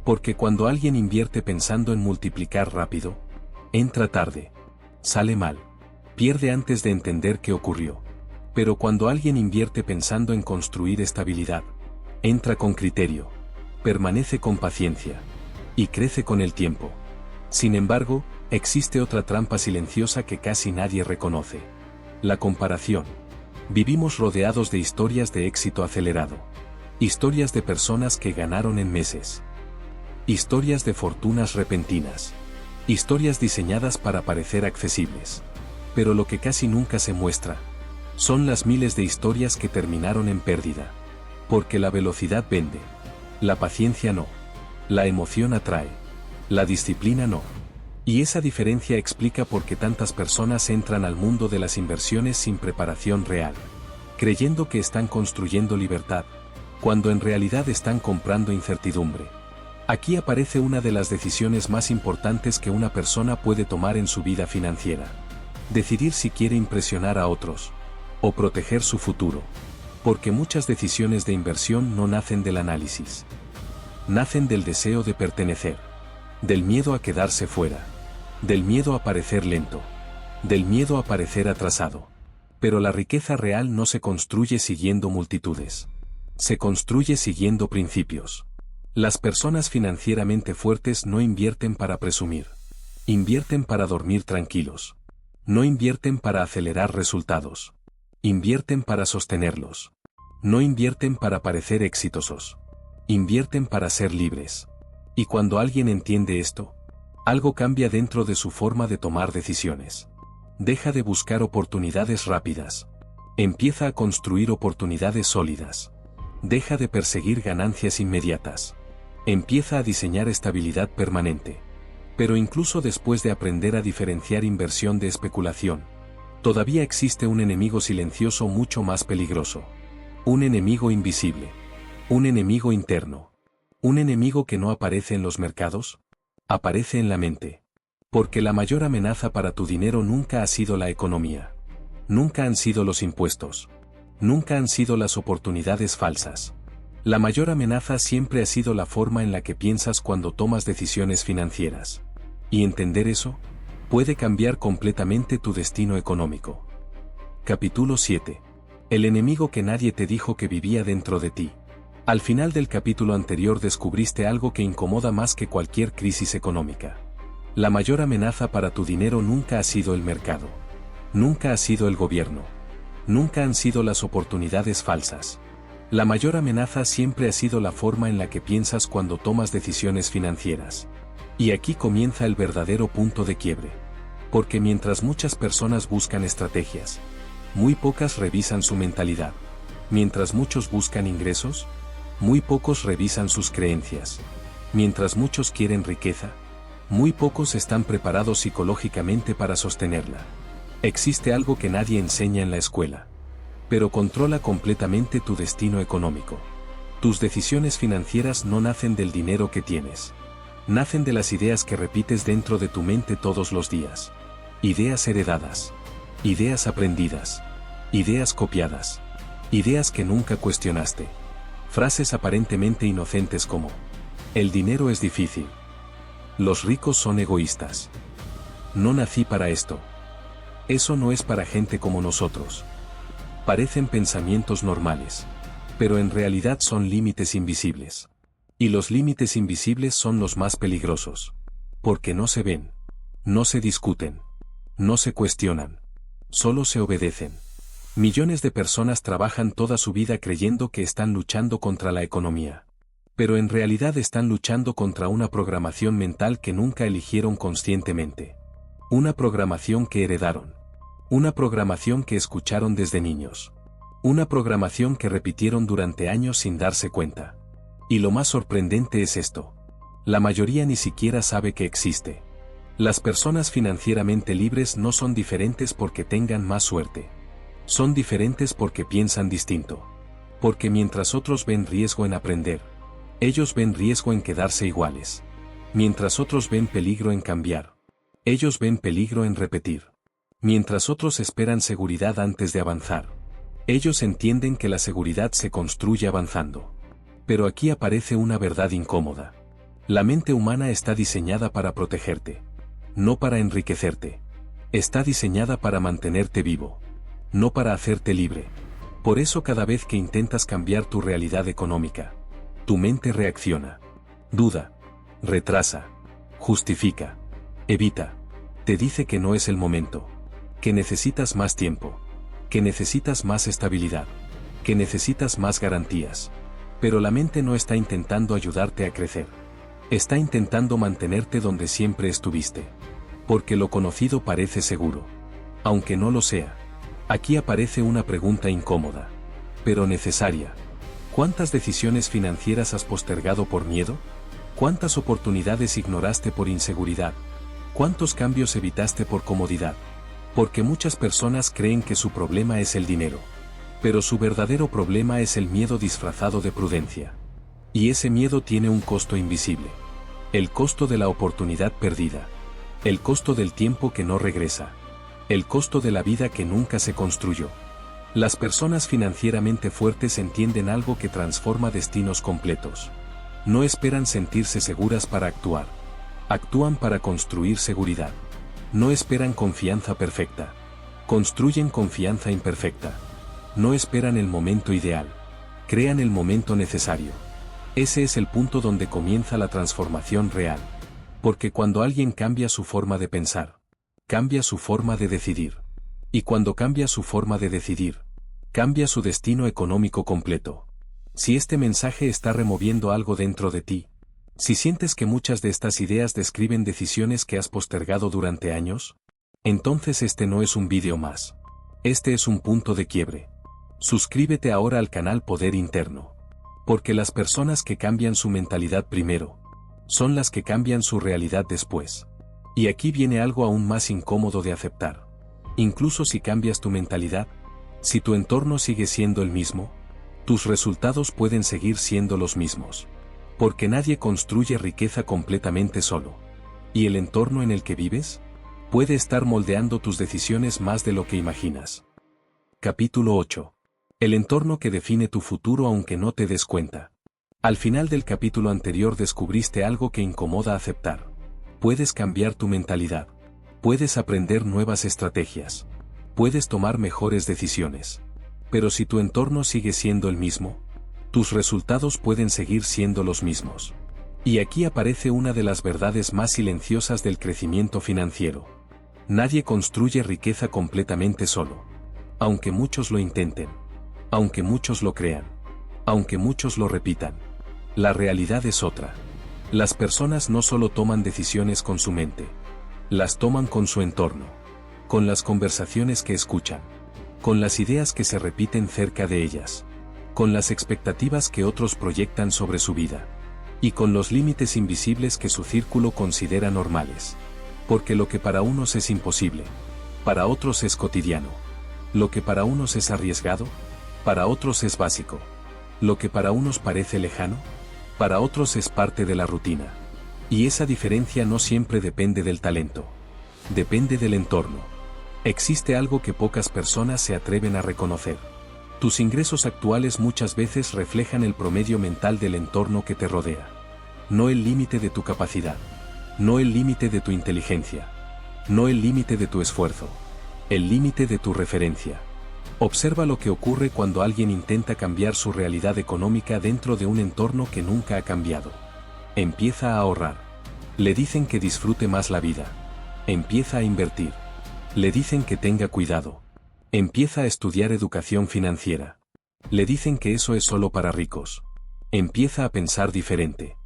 Porque cuando alguien invierte pensando en multiplicar rápido, entra tarde, sale mal, pierde antes de entender qué ocurrió. Pero cuando alguien invierte pensando en construir estabilidad, entra con criterio, permanece con paciencia y crece con el tiempo. Sin embargo, Existe otra trampa silenciosa que casi nadie reconoce. La comparación. Vivimos rodeados de historias de éxito acelerado. Historias de personas que ganaron en meses. Historias de fortunas repentinas. Historias diseñadas para parecer accesibles. Pero lo que casi nunca se muestra son las miles de historias que terminaron en pérdida. Porque la velocidad vende. La paciencia no. La emoción atrae. La disciplina no. Y esa diferencia explica por qué tantas personas entran al mundo de las inversiones sin preparación real, creyendo que están construyendo libertad, cuando en realidad están comprando incertidumbre. Aquí aparece una de las decisiones más importantes que una persona puede tomar en su vida financiera. Decidir si quiere impresionar a otros, o proteger su futuro. Porque muchas decisiones de inversión no nacen del análisis. Nacen del deseo de pertenecer, del miedo a quedarse fuera. Del miedo a parecer lento. Del miedo a parecer atrasado. Pero la riqueza real no se construye siguiendo multitudes. Se construye siguiendo principios. Las personas financieramente fuertes no invierten para presumir. Invierten para dormir tranquilos. No invierten para acelerar resultados. Invierten para sostenerlos. No invierten para parecer exitosos. Invierten para ser libres. Y cuando alguien entiende esto, algo cambia dentro de su forma de tomar decisiones. Deja de buscar oportunidades rápidas. Empieza a construir oportunidades sólidas. Deja de perseguir ganancias inmediatas. Empieza a diseñar estabilidad permanente. Pero incluso después de aprender a diferenciar inversión de especulación, todavía existe un enemigo silencioso mucho más peligroso. Un enemigo invisible. Un enemigo interno. Un enemigo que no aparece en los mercados. Aparece en la mente. Porque la mayor amenaza para tu dinero nunca ha sido la economía. Nunca han sido los impuestos. Nunca han sido las oportunidades falsas. La mayor amenaza siempre ha sido la forma en la que piensas cuando tomas decisiones financieras. Y entender eso puede cambiar completamente tu destino económico. Capítulo 7. El enemigo que nadie te dijo que vivía dentro de ti. Al final del capítulo anterior descubriste algo que incomoda más que cualquier crisis económica. La mayor amenaza para tu dinero nunca ha sido el mercado. Nunca ha sido el gobierno. Nunca han sido las oportunidades falsas. La mayor amenaza siempre ha sido la forma en la que piensas cuando tomas decisiones financieras. Y aquí comienza el verdadero punto de quiebre. Porque mientras muchas personas buscan estrategias, muy pocas revisan su mentalidad. Mientras muchos buscan ingresos, muy pocos revisan sus creencias. Mientras muchos quieren riqueza, muy pocos están preparados psicológicamente para sostenerla. Existe algo que nadie enseña en la escuela, pero controla completamente tu destino económico. Tus decisiones financieras no nacen del dinero que tienes. Nacen de las ideas que repites dentro de tu mente todos los días. Ideas heredadas. Ideas aprendidas. Ideas copiadas. Ideas que nunca cuestionaste. Frases aparentemente inocentes como: el dinero es difícil. Los ricos son egoístas. No nací para esto. Eso no es para gente como nosotros. Parecen pensamientos normales, pero en realidad son límites invisibles. Y los límites invisibles son los más peligrosos. Porque no se ven. No se discuten. No se cuestionan. Solo se obedecen. Millones de personas trabajan toda su vida creyendo que están luchando contra la economía. Pero en realidad están luchando contra una programación mental que nunca eligieron conscientemente. Una programación que heredaron. Una programación que escucharon desde niños. Una programación que repitieron durante años sin darse cuenta. Y lo más sorprendente es esto. La mayoría ni siquiera sabe que existe. Las personas financieramente libres no son diferentes porque tengan más suerte. Son diferentes porque piensan distinto. Porque mientras otros ven riesgo en aprender, ellos ven riesgo en quedarse iguales. Mientras otros ven peligro en cambiar, ellos ven peligro en repetir. Mientras otros esperan seguridad antes de avanzar, ellos entienden que la seguridad se construye avanzando. Pero aquí aparece una verdad incómoda. La mente humana está diseñada para protegerte, no para enriquecerte. Está diseñada para mantenerte vivo, no para hacerte libre. Por eso cada vez que intentas cambiar tu realidad económica, tu mente reacciona. Duda, retrasa, justifica, evita. Te dice que no es el momento, que necesitas más tiempo, que necesitas más estabilidad, que necesitas más garantías. Pero la mente no está intentando ayudarte a crecer. Está intentando mantenerte donde siempre estuviste. Porque lo conocido parece seguro. Aunque no lo sea. Aquí aparece una pregunta incómoda, pero necesaria. ¿Cuántas decisiones financieras has postergado por miedo? ¿Cuántas oportunidades ignoraste por inseguridad? ¿Cuántos cambios evitaste por comodidad? Porque muchas personas creen que su problema es el dinero. Pero su verdadero problema es el miedo disfrazado de prudencia. Y ese miedo tiene un costo invisible. El costo de la oportunidad perdida. El costo del tiempo que no regresa. El costo de la vida que nunca se construyó. Las personas financieramente fuertes entienden algo que transforma destinos completos. No esperan sentirse seguras para actuar. Actúan para construir seguridad. No esperan confianza perfecta. Construyen confianza imperfecta. No esperan el momento ideal. Crean el momento necesario. Ese es el punto donde comienza la transformación real. Porque cuando alguien cambia su forma de pensar, cambia su forma de decidir. Y cuando cambia su forma de decidir, cambia su destino económico completo. Si este mensaje está removiendo algo dentro de ti, si sientes que muchas de estas ideas describen decisiones que has postergado durante años, entonces este no es un vídeo más. Este es un punto de quiebre. Suscríbete ahora al canal Poder Interno. Porque las personas que cambian su mentalidad primero, son las que cambian su realidad después. Y aquí viene algo aún más incómodo de aceptar. Incluso si cambias tu mentalidad, si tu entorno sigue siendo el mismo, tus resultados pueden seguir siendo los mismos. Porque nadie construye riqueza completamente solo. ¿Y el entorno en el que vives? Puede estar moldeando tus decisiones más de lo que imaginas. Capítulo 8. El entorno que define tu futuro aunque no te des cuenta. Al final del capítulo anterior descubriste algo que incomoda aceptar. Puedes cambiar tu mentalidad. Puedes aprender nuevas estrategias. Puedes tomar mejores decisiones. Pero si tu entorno sigue siendo el mismo, tus resultados pueden seguir siendo los mismos. Y aquí aparece una de las verdades más silenciosas del crecimiento financiero. Nadie construye riqueza completamente solo. Aunque muchos lo intenten. Aunque muchos lo crean. Aunque muchos lo repitan. La realidad es otra. Las personas no solo toman decisiones con su mente. Las toman con su entorno. Con las conversaciones que escuchan. Con las ideas que se repiten cerca de ellas. Con las expectativas que otros proyectan sobre su vida. Y con los límites invisibles que su círculo considera normales. Porque lo que para unos es imposible, para otros es cotidiano. Lo que para unos es arriesgado, para otros es básico. Lo que para unos parece lejano, para otros es parte de la rutina. Y esa diferencia no siempre depende del talento. Depende del entorno. Existe algo que pocas personas se atreven a reconocer. Tus ingresos actuales muchas veces reflejan el promedio mental del entorno que te rodea. No el límite de tu capacidad. No el límite de tu inteligencia. No el límite de tu esfuerzo. El límite de tu referencia. Observa lo que ocurre cuando alguien intenta cambiar su realidad económica dentro de un entorno que nunca ha cambiado. Empieza a ahorrar. Le dicen que disfrute más la vida. Empieza a invertir. Le dicen que tenga cuidado. Empieza a estudiar educación financiera. Le dicen que eso es solo para ricos. Empieza a pensar diferente.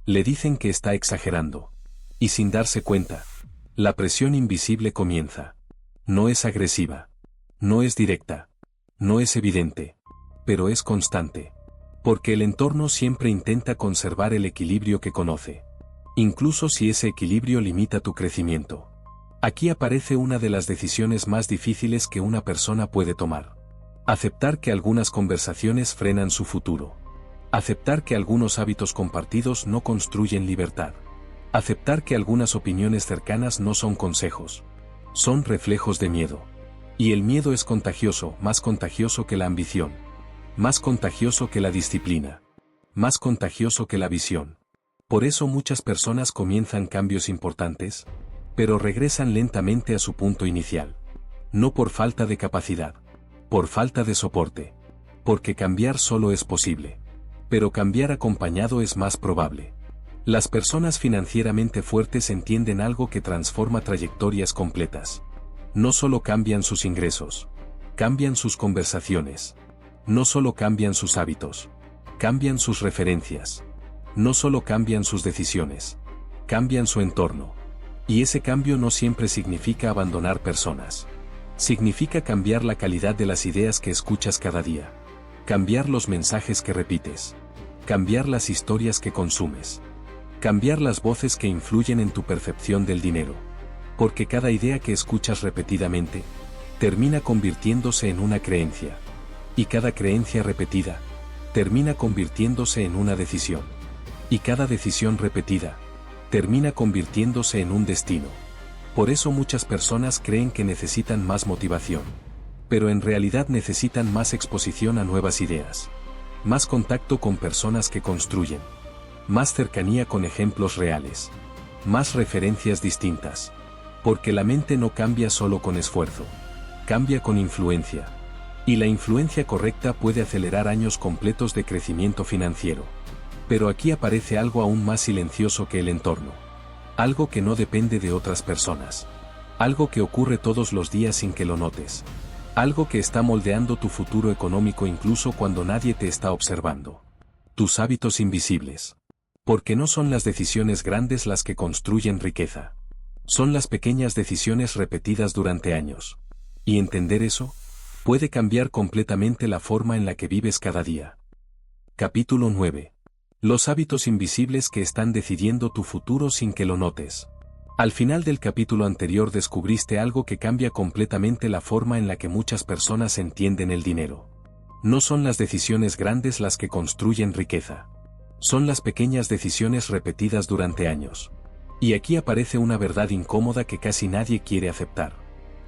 Le dicen que está exagerando. Y sin darse cuenta, la presión invisible comienza. No es agresiva. No es directa. No es evidente. Pero es constante. Porque el entorno siempre intenta conservar el equilibrio que conoce. Incluso si ese equilibrio limita tu crecimiento. Aquí aparece una de las decisiones más difíciles que una persona puede tomar. Aceptar que algunas conversaciones frenan su futuro. Aceptar que algunos hábitos compartidos no construyen libertad. Aceptar que algunas opiniones cercanas no son consejos. Son reflejos de miedo. Y el miedo es contagioso, más contagioso que la ambición. Más contagioso que la disciplina. Más contagioso que la visión. Por eso muchas personas comienzan cambios importantes, pero regresan lentamente a su punto inicial. No por falta de capacidad. Por falta de soporte. Porque cambiar solo es posible. Pero cambiar acompañado es más probable. Las personas financieramente fuertes entienden algo que transforma trayectorias completas. No solo cambian sus ingresos, cambian sus conversaciones. No solo cambian sus hábitos, cambian sus referencias. No solo cambian sus decisiones, cambian su entorno. Y ese cambio no siempre significa abandonar personas. Significa cambiar la calidad de las ideas que escuchas cada día. Cambiar los mensajes que repites. Cambiar las historias que consumes. Cambiar las voces que influyen en tu percepción del dinero. Porque cada idea que escuchas repetidamente, termina convirtiéndose en una creencia. Y cada creencia repetida, termina convirtiéndose en una decisión. Y cada decisión repetida, termina convirtiéndose en un destino. Por eso muchas personas creen que necesitan más motivación. Pero en realidad necesitan más exposición a nuevas ideas. Más contacto con personas que construyen. Más cercanía con ejemplos reales. Más referencias distintas. Porque la mente no cambia solo con esfuerzo. Cambia con influencia. Y la influencia correcta puede acelerar años completos de crecimiento financiero. Pero aquí aparece algo aún más silencioso que el entorno. Algo que no depende de otras personas. Algo que ocurre todos los días sin que lo notes. Algo que está moldeando tu futuro económico incluso cuando nadie te está observando. Tus hábitos invisibles. Porque no son las decisiones grandes las que construyen riqueza. Son las pequeñas decisiones repetidas durante años. Y entender eso, puede cambiar completamente la forma en la que vives cada día. Capítulo 9. Los hábitos invisibles que están decidiendo tu futuro sin que lo notes. Al final del capítulo anterior descubriste algo que cambia completamente la forma en la que muchas personas entienden el dinero. No son las decisiones grandes las que construyen riqueza. Son las pequeñas decisiones repetidas durante años. Y aquí aparece una verdad incómoda que casi nadie quiere aceptar.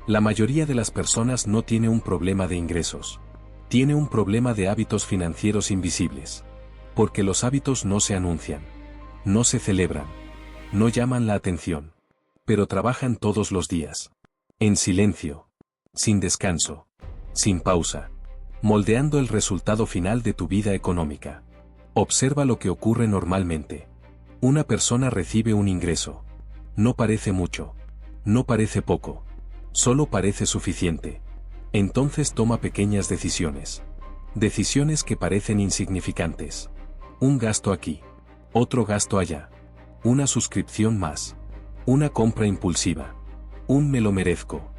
La mayoría de las personas no tiene un problema de ingresos. Tiene un problema de hábitos financieros invisibles. Porque los hábitos no se anuncian. No se celebran. No llaman la atención. Pero trabajan todos los días. En silencio. Sin descanso. Sin pausa. Moldeando el resultado final de tu vida económica. Observa lo que ocurre normalmente. Una persona recibe un ingreso. No parece mucho. No parece poco. Solo parece suficiente. Entonces toma pequeñas decisiones. Decisiones que parecen insignificantes. Un gasto aquí. Otro gasto allá. Una suscripción más. Una compra impulsiva. Un me lo merezco.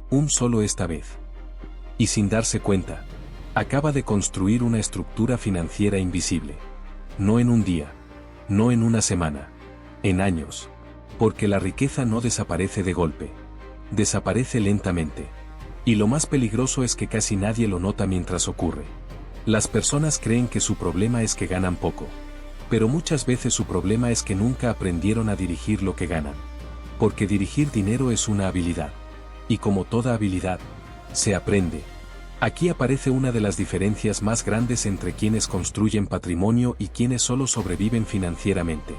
Un solo esta vez. Y sin darse cuenta, acaba de construir una estructura financiera invisible. No en un día. No en una semana. En años. Porque la riqueza no desaparece de golpe. Desaparece lentamente. Y lo más peligroso es que casi nadie lo nota mientras ocurre. Las personas creen que su problema es que ganan poco. Pero muchas veces su problema es que nunca aprendieron a dirigir lo que ganan. Porque dirigir dinero es una habilidad. Y como toda habilidad, se aprende. Aquí aparece una de las diferencias más grandes entre quienes construyen patrimonio y quienes solo sobreviven financieramente.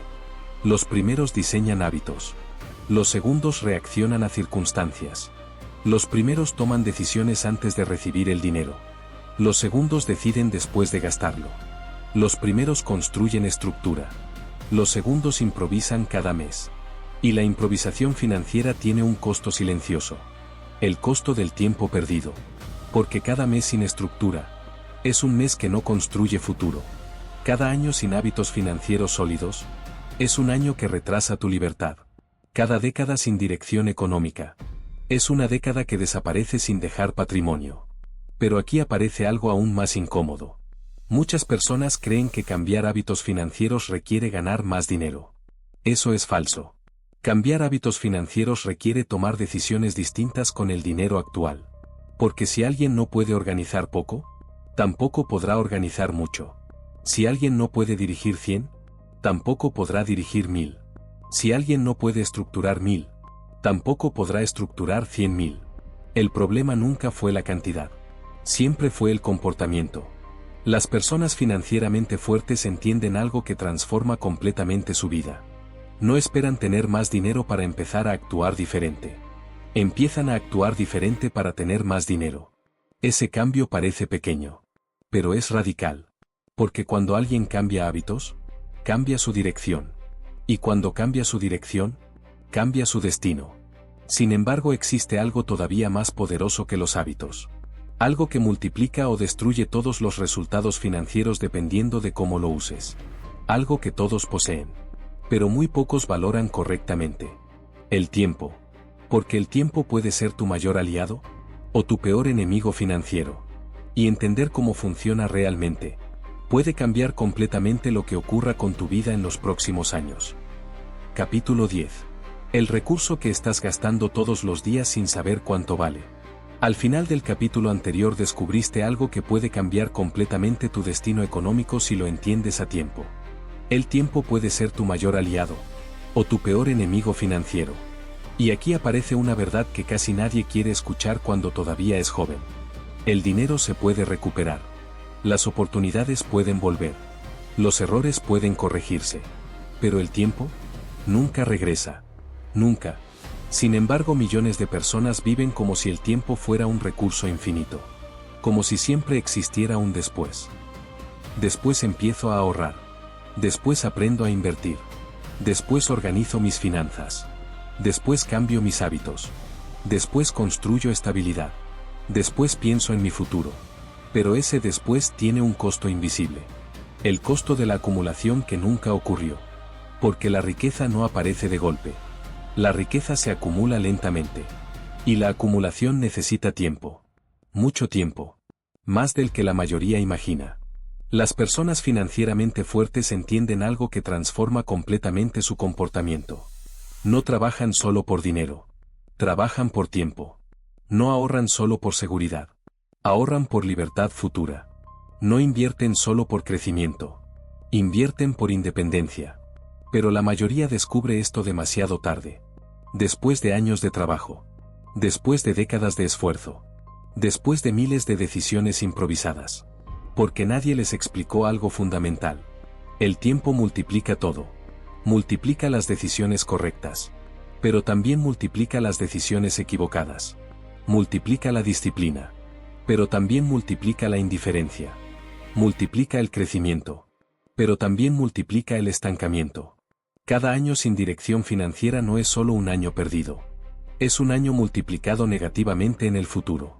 Los primeros diseñan hábitos. Los segundos reaccionan a circunstancias. Los primeros toman decisiones antes de recibir el dinero. Los segundos deciden después de gastarlo. Los primeros construyen estructura. Los segundos improvisan cada mes. Y la improvisación financiera tiene un costo silencioso. El costo del tiempo perdido. Porque cada mes sin estructura es un mes que no construye futuro. Cada año sin hábitos financieros sólidos es un año que retrasa tu libertad. Cada década sin dirección económica es una década que desaparece sin dejar patrimonio. Pero aquí aparece algo aún más incómodo. Muchas personas creen que cambiar hábitos financieros requiere ganar más dinero. Eso es falso. Cambiar hábitos financieros requiere tomar decisiones distintas con el dinero actual. Porque si alguien no puede organizar poco, tampoco podrá organizar mucho. Si alguien no puede dirigir 100, tampoco podrá dirigir 1000. Si alguien no puede estructurar 1000, tampoco podrá estructurar 100.000. El problema nunca fue la cantidad. Siempre fue el comportamiento. Las personas financieramente fuertes entienden algo que transforma completamente su vida. No esperan tener más dinero para empezar a actuar diferente. Empiezan a actuar diferente para tener más dinero. Ese cambio parece pequeño. Pero es radical. Porque cuando alguien cambia hábitos, cambia su dirección. Y cuando cambia su dirección, cambia su destino. Sin embargo, existe algo todavía más poderoso que los hábitos. Algo que multiplica o destruye todos los resultados financieros dependiendo de cómo lo uses. Algo que todos poseen, pero muy pocos valoran correctamente. El tiempo. Porque el tiempo puede ser tu mayor aliado o tu peor enemigo financiero. Y entender cómo funciona realmente puede cambiar completamente lo que ocurra con tu vida en los próximos años. Capítulo 10. El recurso que estás gastando todos los días sin saber cuánto vale. Al final del capítulo anterior descubriste algo que puede cambiar completamente tu destino económico si lo entiendes a tiempo. El tiempo puede ser tu mayor aliado o tu peor enemigo financiero. Y aquí aparece una verdad que casi nadie quiere escuchar cuando todavía es joven. El dinero se puede recuperar. Las oportunidades pueden volver. Los errores pueden corregirse. Pero el tiempo nunca regresa. Nunca. Sin embargo, millones de personas viven como si el tiempo fuera un recurso infinito. Como si siempre existiera un después. Después empiezo a ahorrar. Después aprendo a invertir. Después organizo mis finanzas. Después cambio mis hábitos. Después construyo estabilidad. Después pienso en mi futuro. Pero ese después tiene un costo invisible. El costo de la acumulación que nunca ocurrió. Porque la riqueza no aparece de golpe. La riqueza se acumula lentamente. Y la acumulación necesita tiempo. Mucho tiempo. Más del que la mayoría imagina. Las personas financieramente fuertes entienden algo que transforma completamente su comportamiento. No trabajan solo por dinero. Trabajan por tiempo. No ahorran solo por seguridad. Ahorran por libertad futura. No invierten solo por crecimiento. Invierten por independencia. Pero la mayoría descubre esto demasiado tarde. Después de años de trabajo. Después de décadas de esfuerzo. Después de miles de decisiones improvisadas. Porque nadie les explicó algo fundamental. El tiempo multiplica todo. Multiplica las decisiones correctas. Pero también multiplica las decisiones equivocadas. Multiplica la disciplina. Pero también multiplica la indiferencia. Multiplica el crecimiento. Pero también multiplica el estancamiento. Cada año sin dirección financiera no es solo un año perdido. Es un año multiplicado negativamente en el futuro.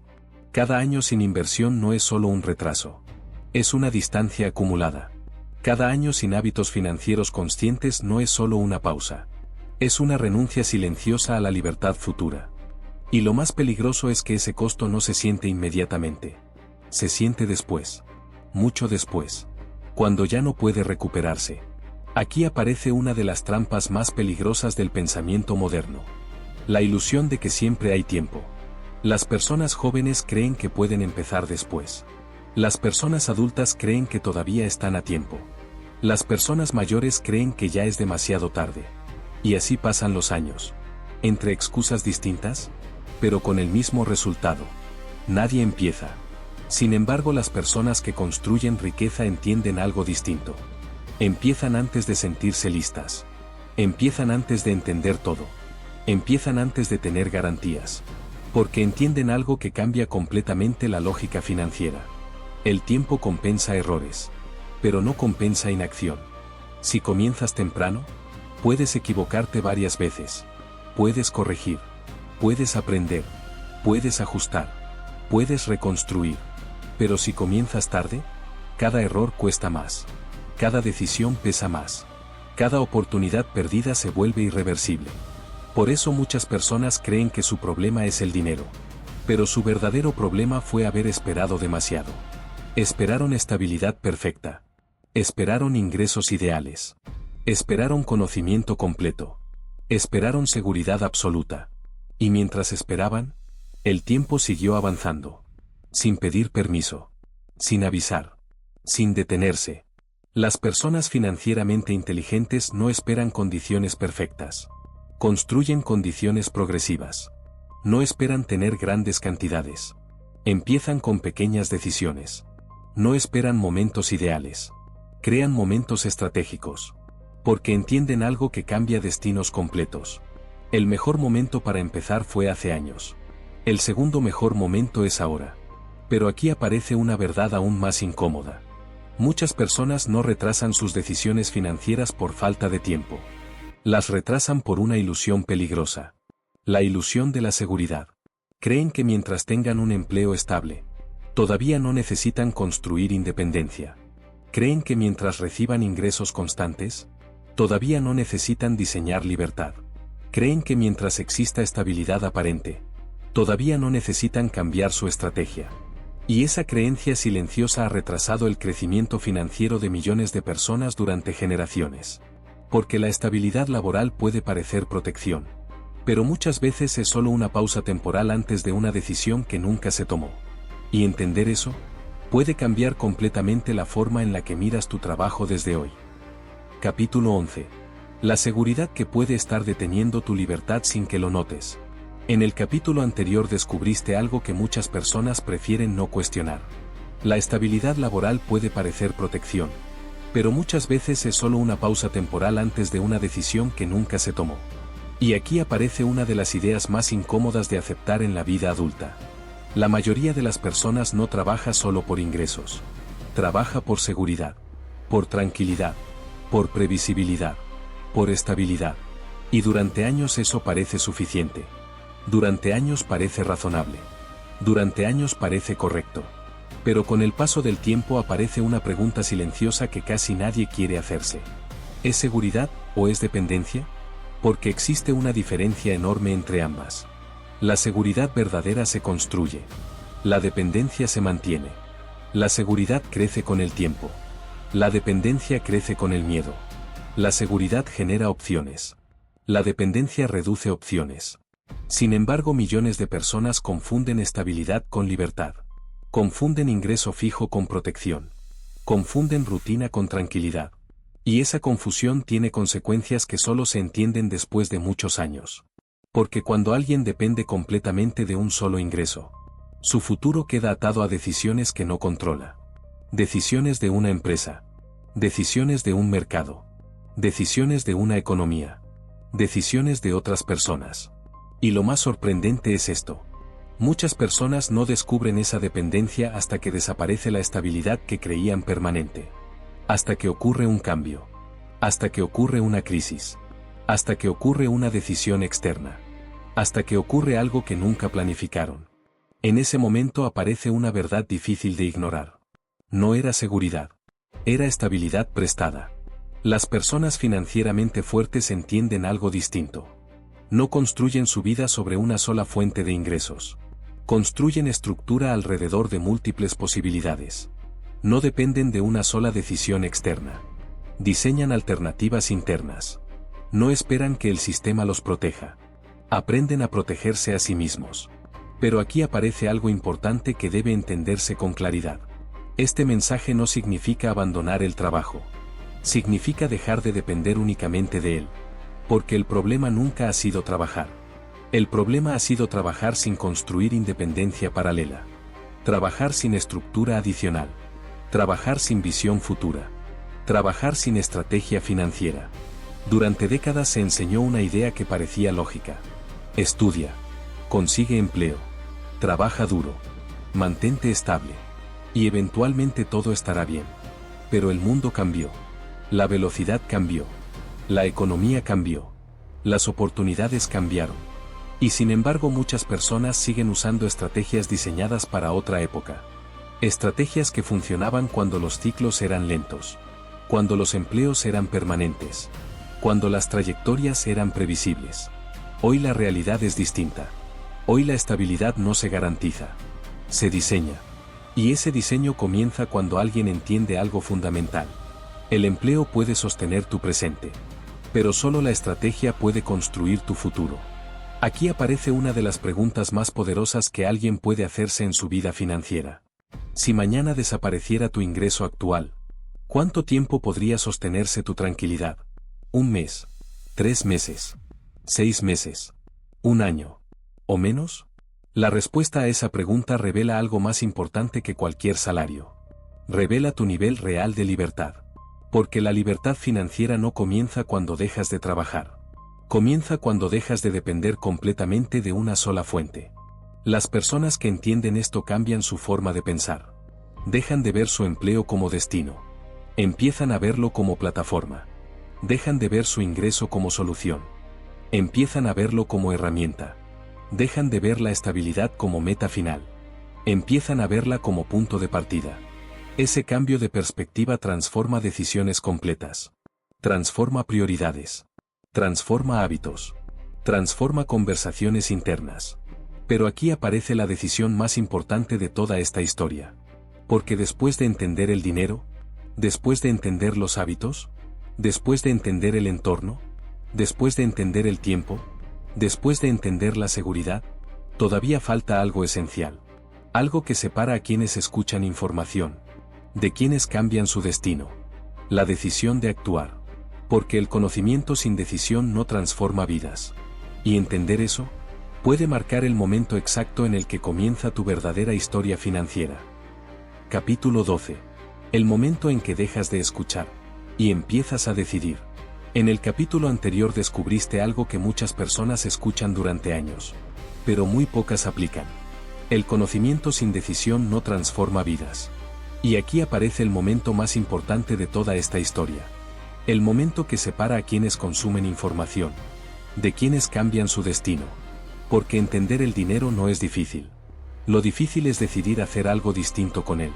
Cada año sin inversión no es solo un retraso. Es una distancia acumulada. Cada año sin hábitos financieros conscientes no es solo una pausa. Es una renuncia silenciosa a la libertad futura. Y lo más peligroso es que ese costo no se siente inmediatamente. Se siente después. Mucho después. Cuando ya no puede recuperarse. Aquí aparece una de las trampas más peligrosas del pensamiento moderno. La ilusión de que siempre hay tiempo. Las personas jóvenes creen que pueden empezar después. Las personas adultas creen que todavía están a tiempo. Las personas mayores creen que ya es demasiado tarde. Y así pasan los años. Entre excusas distintas, pero con el mismo resultado. Nadie empieza. Sin embargo, las personas que construyen riqueza entienden algo distinto. Empiezan antes de sentirse listas. Empiezan antes de entender todo. Empiezan antes de tener garantías. Porque entienden algo que cambia completamente la lógica financiera. El tiempo compensa errores. Pero no compensa inacción. Si comienzas temprano, puedes equivocarte varias veces. Puedes corregir. Puedes aprender. Puedes ajustar. Puedes reconstruir. Pero si comienzas tarde, cada error cuesta más. Cada decisión pesa más. Cada oportunidad perdida se vuelve irreversible. Por eso muchas personas creen que su problema es el dinero. Pero su verdadero problema fue haber esperado demasiado. Esperaron estabilidad perfecta. Esperaron ingresos ideales. Esperaron conocimiento completo. Esperaron seguridad absoluta. Y mientras esperaban, el tiempo siguió avanzando. Sin pedir permiso. Sin avisar. Sin detenerse. Las personas financieramente inteligentes no esperan condiciones perfectas. Construyen condiciones progresivas. No esperan tener grandes cantidades. Empiezan con pequeñas decisiones. No esperan momentos ideales. Crean momentos estratégicos. Porque entienden algo que cambia destinos completos. El mejor momento para empezar fue hace años. El segundo mejor momento es ahora. Pero aquí aparece una verdad aún más incómoda. Muchas personas no retrasan sus decisiones financieras por falta de tiempo. Las retrasan por una ilusión peligrosa. La ilusión de la seguridad. Creen que mientras tengan un empleo estable, todavía no necesitan construir independencia. Creen que mientras reciban ingresos constantes, todavía no necesitan diseñar libertad. Creen que mientras exista estabilidad aparente, todavía no necesitan cambiar su estrategia. Y esa creencia silenciosa ha retrasado el crecimiento financiero de millones de personas durante generaciones. Porque la estabilidad laboral puede parecer protección, pero muchas veces es solo una pausa temporal antes de una decisión que nunca se tomó. Y entender eso puede cambiar completamente la forma en la que miras tu trabajo desde hoy. Capítulo 11. La seguridad que puede estar deteniendo tu libertad sin que lo notes. En el capítulo anterior descubriste algo que muchas personas prefieren no cuestionar. La estabilidad laboral puede parecer protección, pero muchas veces es solo una pausa temporal antes de una decisión que nunca se tomó. Y aquí aparece una de las ideas más incómodas de aceptar en la vida adulta. La mayoría de las personas no trabaja solo por ingresos. Trabaja por seguridad, por tranquilidad, por previsibilidad, por estabilidad. Y durante años eso parece suficiente. Durante años parece razonable. Durante años parece correcto. Pero con el paso del tiempo aparece una pregunta silenciosa que casi nadie quiere hacerse. ¿Es seguridad o es dependencia? Porque existe una diferencia enorme entre ambas. La seguridad verdadera se construye. La dependencia se mantiene. La seguridad crece con el tiempo. La dependencia crece con el miedo. La seguridad genera opciones. La dependencia reduce opciones. Sin embargo, millones de personas confunden estabilidad con libertad. Confunden ingreso fijo con protección. Confunden rutina con tranquilidad. Y esa confusión tiene consecuencias que solo se entienden después de muchos años. Porque cuando alguien depende completamente de un solo ingreso, su futuro queda atado a decisiones que no controla. Decisiones de una empresa. Decisiones de un mercado. Decisiones de una economía. Decisiones de otras personas. Y lo más sorprendente es esto. Muchas personas no descubren esa dependencia hasta que desaparece la estabilidad que creían permanente. Hasta que ocurre un cambio. Hasta que ocurre una crisis. Hasta que ocurre una decisión externa. Hasta que ocurre algo que nunca planificaron. En ese momento aparece una verdad difícil de ignorar. No era seguridad. Era estabilidad prestada. Las personas financieramente fuertes entienden algo distinto. No construyen su vida sobre una sola fuente de ingresos. Construyen estructura alrededor de múltiples posibilidades. No dependen de una sola decisión externa. Diseñan alternativas internas. No esperan que el sistema los proteja. Aprenden a protegerse a sí mismos. Pero aquí aparece algo importante que debe entenderse con claridad. Este mensaje no significa abandonar el trabajo. Significa dejar de depender únicamente de él. Porque el problema nunca ha sido trabajar. El problema ha sido trabajar sin construir independencia paralela. Trabajar sin estructura adicional. Trabajar sin visión futura. Trabajar sin estrategia financiera. Durante décadas se enseñó una idea que parecía lógica. Estudia. Consigue empleo. Trabaja duro. Mantente estable. Y eventualmente todo estará bien. Pero el mundo cambió. La velocidad cambió. La economía cambió. Las oportunidades cambiaron. Y sin embargo muchas personas siguen usando estrategias diseñadas para otra época. Estrategias que funcionaban cuando los ciclos eran lentos. Cuando los empleos eran permanentes. Cuando las trayectorias eran previsibles. Hoy la realidad es distinta. Hoy la estabilidad no se garantiza. Se diseña. Y ese diseño comienza cuando alguien entiende algo fundamental. El empleo puede sostener tu presente. Pero solo la estrategia puede construir tu futuro. Aquí aparece una de las preguntas más poderosas que alguien puede hacerse en su vida financiera. Si mañana desapareciera tu ingreso actual, ¿cuánto tiempo podría sostenerse tu tranquilidad? ¿Un mes? ¿3 meses? ¿6 meses? ¿Un año? ¿O menos? La respuesta a esa pregunta revela algo más importante que cualquier salario. Revela tu nivel real de libertad. Porque la libertad financiera no comienza cuando dejas de trabajar. Comienza cuando dejas de depender completamente de una sola fuente. Las personas que entienden esto cambian su forma de pensar. Dejan de ver su empleo como destino. Empiezan a verlo como plataforma. Dejan de ver su ingreso como solución. Empiezan a verlo como herramienta. Dejan de ver la estabilidad como meta final. Empiezan a verla como punto de partida. Ese cambio de perspectiva transforma decisiones completas. Transforma prioridades. Transforma hábitos. Transforma conversaciones internas. Pero aquí aparece la decisión más importante de toda esta historia. Porque después de entender el dinero, después de entender los hábitos, después de entender el entorno, después de entender el tiempo, después de entender la seguridad, todavía falta algo esencial. Algo que separa a quienes escuchan información de quienes cambian su destino. La decisión de actuar. Porque el conocimiento sin decisión no transforma vidas. Y entender eso puede marcar el momento exacto en el que comienza tu verdadera historia financiera. Capítulo 12. El momento en que dejas de escuchar y empiezas a decidir. En el capítulo anterior descubriste algo que muchas personas escuchan durante años, pero muy pocas aplican. El conocimiento sin decisión no transforma vidas. Y aquí aparece el momento más importante de toda esta historia. El momento que separa a quienes consumen información de quienes cambian su destino. Porque entender el dinero no es difícil. Lo difícil es decidir hacer algo distinto con él.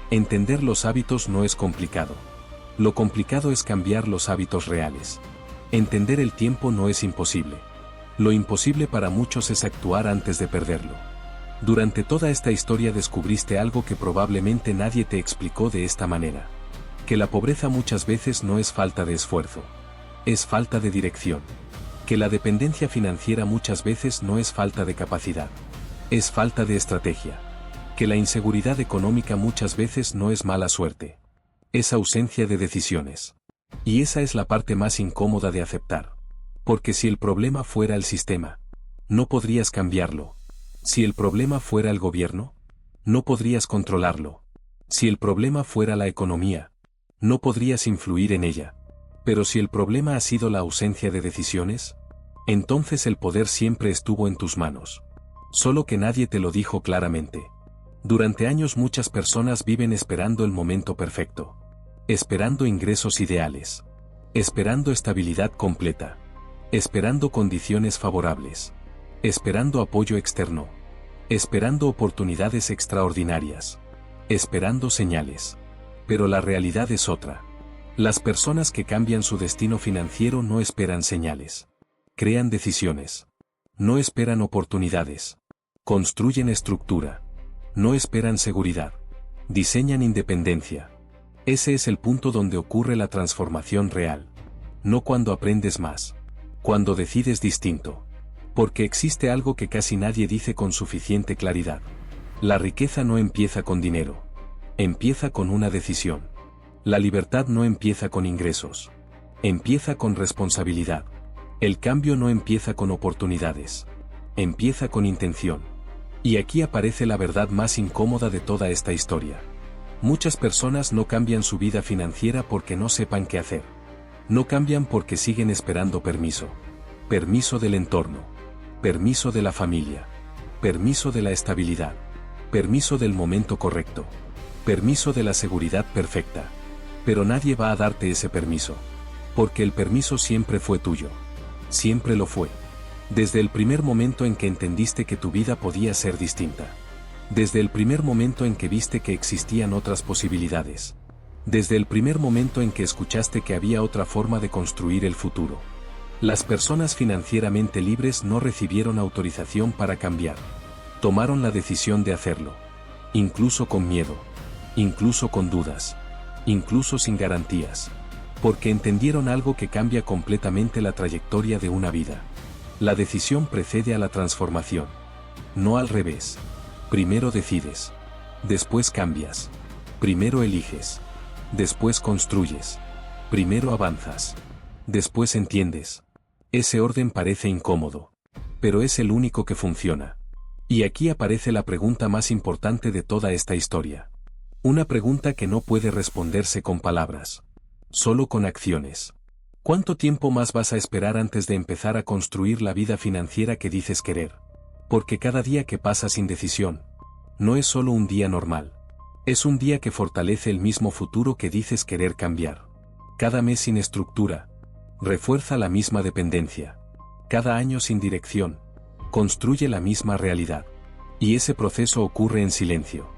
Entender los hábitos no es complicado. Lo complicado es cambiar los hábitos reales. Entender el tiempo no es imposible. Lo imposible para muchos es actuar antes de perderlo. Durante toda esta historia descubriste algo que probablemente nadie te explicó de esta manera. Que la pobreza muchas veces no es falta de esfuerzo. Es falta de dirección. Que la dependencia financiera muchas veces no es falta de capacidad. Es falta de estrategia. Que la inseguridad económica muchas veces no es mala suerte. Es ausencia de decisiones. Y esa es la parte más incómoda de aceptar. Porque si el problema fuera el sistema, no podrías cambiarlo. Si el problema fuera el gobierno, no podrías controlarlo. Si el problema fuera la economía, no podrías influir en ella. Pero si el problema ha sido la ausencia de decisiones, entonces el poder siempre estuvo en tus manos. Solo que nadie te lo dijo claramente. Durante años muchas personas viven esperando el momento perfecto. Esperando ingresos ideales. Esperando estabilidad completa. Esperando condiciones favorables. Esperando apoyo externo. Esperando oportunidades extraordinarias. Esperando señales. Pero la realidad es otra. Las personas que cambian su destino financiero no esperan señales. Crean decisiones. No esperan oportunidades. Construyen estructura. No esperan seguridad. Diseñan independencia. Ese es el punto donde ocurre la transformación real. No cuando aprendes más. Cuando decides distinto. Porque existe algo que casi nadie dice con suficiente claridad. La riqueza no empieza con dinero. Empieza con una decisión. La libertad no empieza con ingresos. Empieza con responsabilidad. El cambio no empieza con oportunidades. Empieza con intención. Y aquí aparece la verdad más incómoda de toda esta historia. Muchas personas no cambian su vida financiera porque no sepan qué hacer. No cambian porque siguen esperando permiso. Permiso del entorno. Permiso de la familia. Permiso de la estabilidad. Permiso del momento correcto. Permiso de la seguridad perfecta. Pero nadie va a darte ese permiso. Porque el permiso siempre fue tuyo. Siempre lo fue. Desde el primer momento en que entendiste que tu vida podía ser distinta. Desde el primer momento en que viste que existían otras posibilidades. Desde el primer momento en que escuchaste que había otra forma de construir el futuro. Las personas financieramente libres no recibieron autorización para cambiar. Tomaron la decisión de hacerlo. Incluso con miedo. Incluso con dudas. Incluso sin garantías. Porque entendieron algo que cambia completamente la trayectoria de una vida. La decisión precede a la transformación. No al revés. Primero decides. Después cambias. Primero eliges. Después construyes. Primero avanzas. Después entiendes. Ese orden parece incómodo. Pero es el único que funciona. Y aquí aparece la pregunta más importante de toda esta historia. Una pregunta que no puede responderse con palabras. Solo con acciones. ¿Cuánto tiempo más vas a esperar antes de empezar a construir la vida financiera que dices querer? Porque cada día que pasa sin decisión, no es solo un día normal. Es un día que fortalece el mismo futuro que dices querer cambiar. Cada mes sin estructura, refuerza la misma dependencia. Cada año sin dirección, construye la misma realidad. Y ese proceso ocurre en silencio.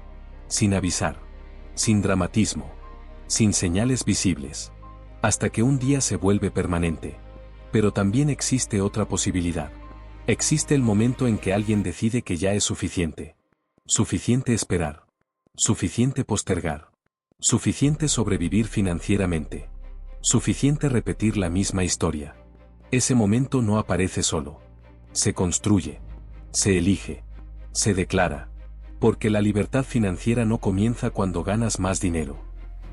Sin avisar. Sin dramatismo. Sin señales visibles. Hasta que un día se vuelve permanente. Pero también existe otra posibilidad. Existe el momento en que alguien decide que ya es suficiente. Suficiente esperar. Suficiente postergar. Suficiente sobrevivir financieramente. Suficiente repetir la misma historia. Ese momento no aparece solo. Se construye. Se elige. Se declara. Porque la libertad financiera no comienza cuando ganas más dinero.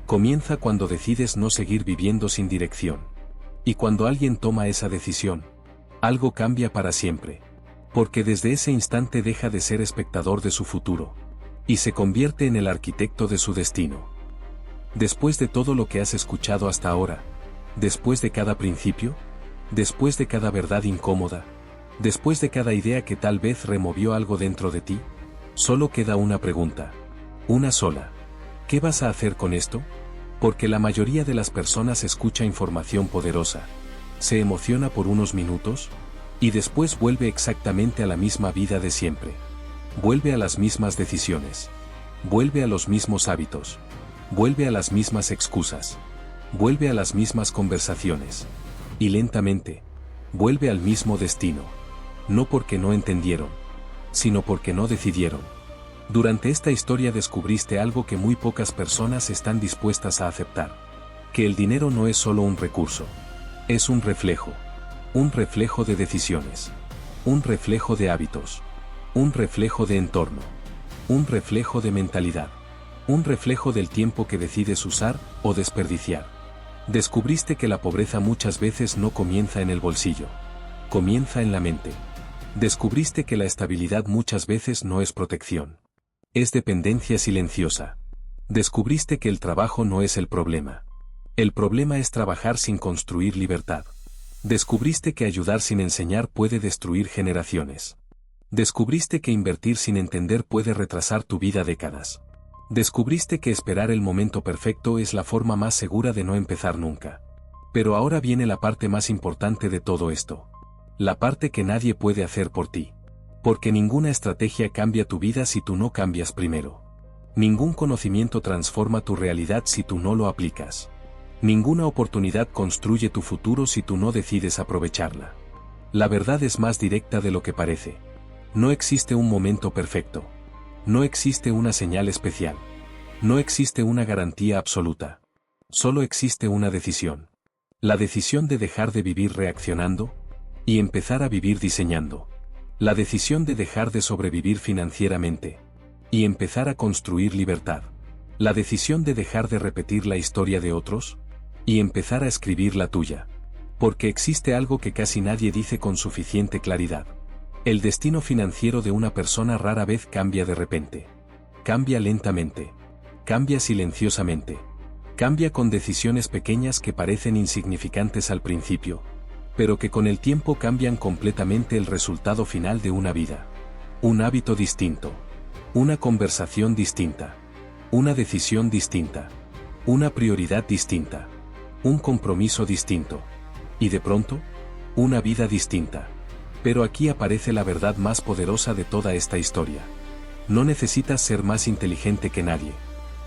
Comienza cuando decides no seguir viviendo sin dirección. Y cuando alguien toma esa decisión, algo cambia para siempre. Porque desde ese instante deja de ser espectador de su futuro. Y se convierte en el arquitecto de su destino. Después de todo lo que has escuchado hasta ahora, después de cada principio, después de cada verdad incómoda, después de cada idea que tal vez removió algo dentro de ti, solo queda una pregunta. Una sola. ¿Qué vas a hacer con esto? Porque la mayoría de las personas escucha información poderosa, se emociona por unos minutos, y después vuelve exactamente a la misma vida de siempre. Vuelve a las mismas decisiones. Vuelve a los mismos hábitos. Vuelve a las mismas excusas. Vuelve a las mismas conversaciones. Y lentamente, vuelve al mismo destino. No porque no entendieron, sino porque no decidieron. Durante esta historia descubriste algo que muy pocas personas están dispuestas a aceptar. Que el dinero no es solo un recurso. Es un reflejo. Un reflejo de decisiones. Un reflejo de hábitos. Un reflejo de entorno. Un reflejo de mentalidad. Un reflejo del tiempo que decides usar o desperdiciar. Descubriste que la pobreza muchas veces no comienza en el bolsillo. Comienza en la mente. Descubriste que la estabilidad muchas veces no es protección. Es dependencia silenciosa. Descubriste que el trabajo no es el problema. El problema es trabajar sin construir libertad. Descubriste que ayudar sin enseñar puede destruir generaciones. Descubriste que invertir sin entender puede retrasar tu vida décadas. Descubriste que esperar el momento perfecto es la forma más segura de no empezar nunca. Pero ahora viene la parte más importante de todo esto. La parte que nadie puede hacer por ti. Porque ninguna estrategia cambia tu vida si tú no cambias primero. Ningún conocimiento transforma tu realidad si tú no lo aplicas. Ninguna oportunidad construye tu futuro si tú no decides aprovecharla. La verdad es más directa de lo que parece. No existe un momento perfecto. No existe una señal especial. No existe una garantía absoluta. Solo existe una decisión. La decisión de dejar de vivir reaccionando y empezar a vivir diseñando. La decisión de dejar de sobrevivir financieramente y empezar a construir libertad. La decisión de dejar de repetir la historia de otros y empezar a escribir la tuya. Porque existe algo que casi nadie dice con suficiente claridad. El destino financiero de una persona rara vez cambia de repente. Cambia lentamente. Cambia silenciosamente. Cambia con decisiones pequeñas que parecen insignificantes al principio, pero que con el tiempo cambian completamente el resultado final de una vida. Un hábito distinto. Una conversación distinta. Una decisión distinta. Una prioridad distinta. Un compromiso distinto. Y de pronto, una vida distinta. Pero aquí aparece la verdad más poderosa de toda esta historia. No necesitas ser más inteligente que nadie.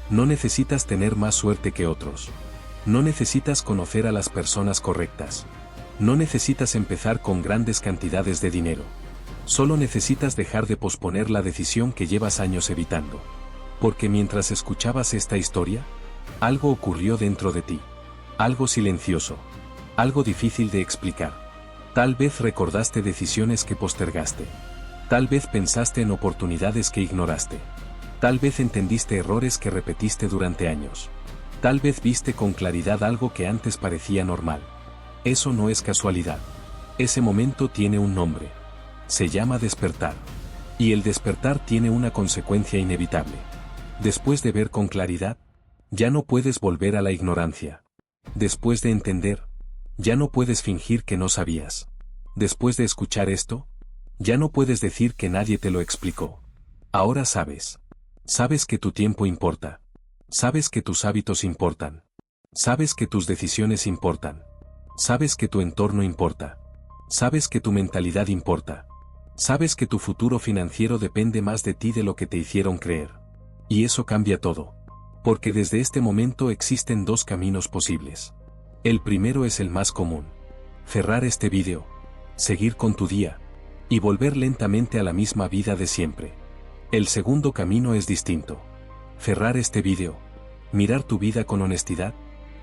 No necesitas tener más suerte que otros. No necesitas conocer a las personas correctas. No necesitas empezar con grandes cantidades de dinero. Solo necesitas dejar de posponer la decisión que llevas años evitando. Porque mientras escuchabas esta historia, algo ocurrió dentro de ti. Algo silencioso. Algo difícil de explicar. Tal vez recordaste decisiones que postergaste. Tal vez pensaste en oportunidades que ignoraste. Tal vez entendiste errores que repetiste durante años. Tal vez viste con claridad algo que antes parecía normal. Eso no es casualidad. Ese momento tiene un nombre. Se llama despertar. Y el despertar tiene una consecuencia inevitable. Después de ver con claridad, ya no puedes volver a la ignorancia. Después de entender, ya no puedes fingir que no sabías. Después de escuchar esto, ya no puedes decir que nadie te lo explicó. Ahora sabes. Sabes que tu tiempo importa. Sabes que tus hábitos importan. Sabes que tus decisiones importan. Sabes que tu entorno importa. Sabes que tu mentalidad importa. Sabes que tu futuro financiero depende más de ti de lo que te hicieron creer. Y eso cambia todo. Porque desde este momento existen dos caminos posibles. El primero es el más común. Cerrar este vídeo, seguir con tu día, y volver lentamente a la misma vida de siempre. El segundo camino es distinto. Cerrar este vídeo, mirar tu vida con honestidad,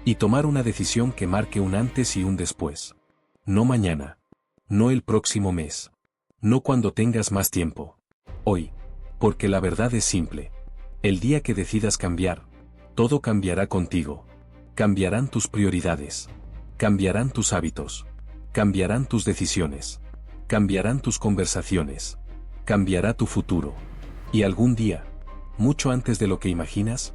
y tomar una decisión que marque un antes y un después. No mañana. No el próximo mes. No cuando tengas más tiempo. Hoy. Porque la verdad es simple. El día que decidas cambiar, todo cambiará contigo. Cambiarán tus prioridades. Cambiarán tus hábitos. Cambiarán tus decisiones. Cambiarán tus conversaciones. Cambiará tu futuro. Y algún día, mucho antes de lo que imaginas,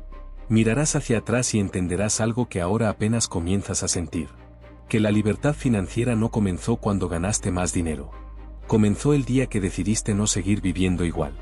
mirarás hacia atrás y entenderás algo que ahora apenas comienzas a sentir. Que la libertad financiera no comenzó cuando ganaste más dinero. Comenzó el día que decidiste no seguir viviendo igual.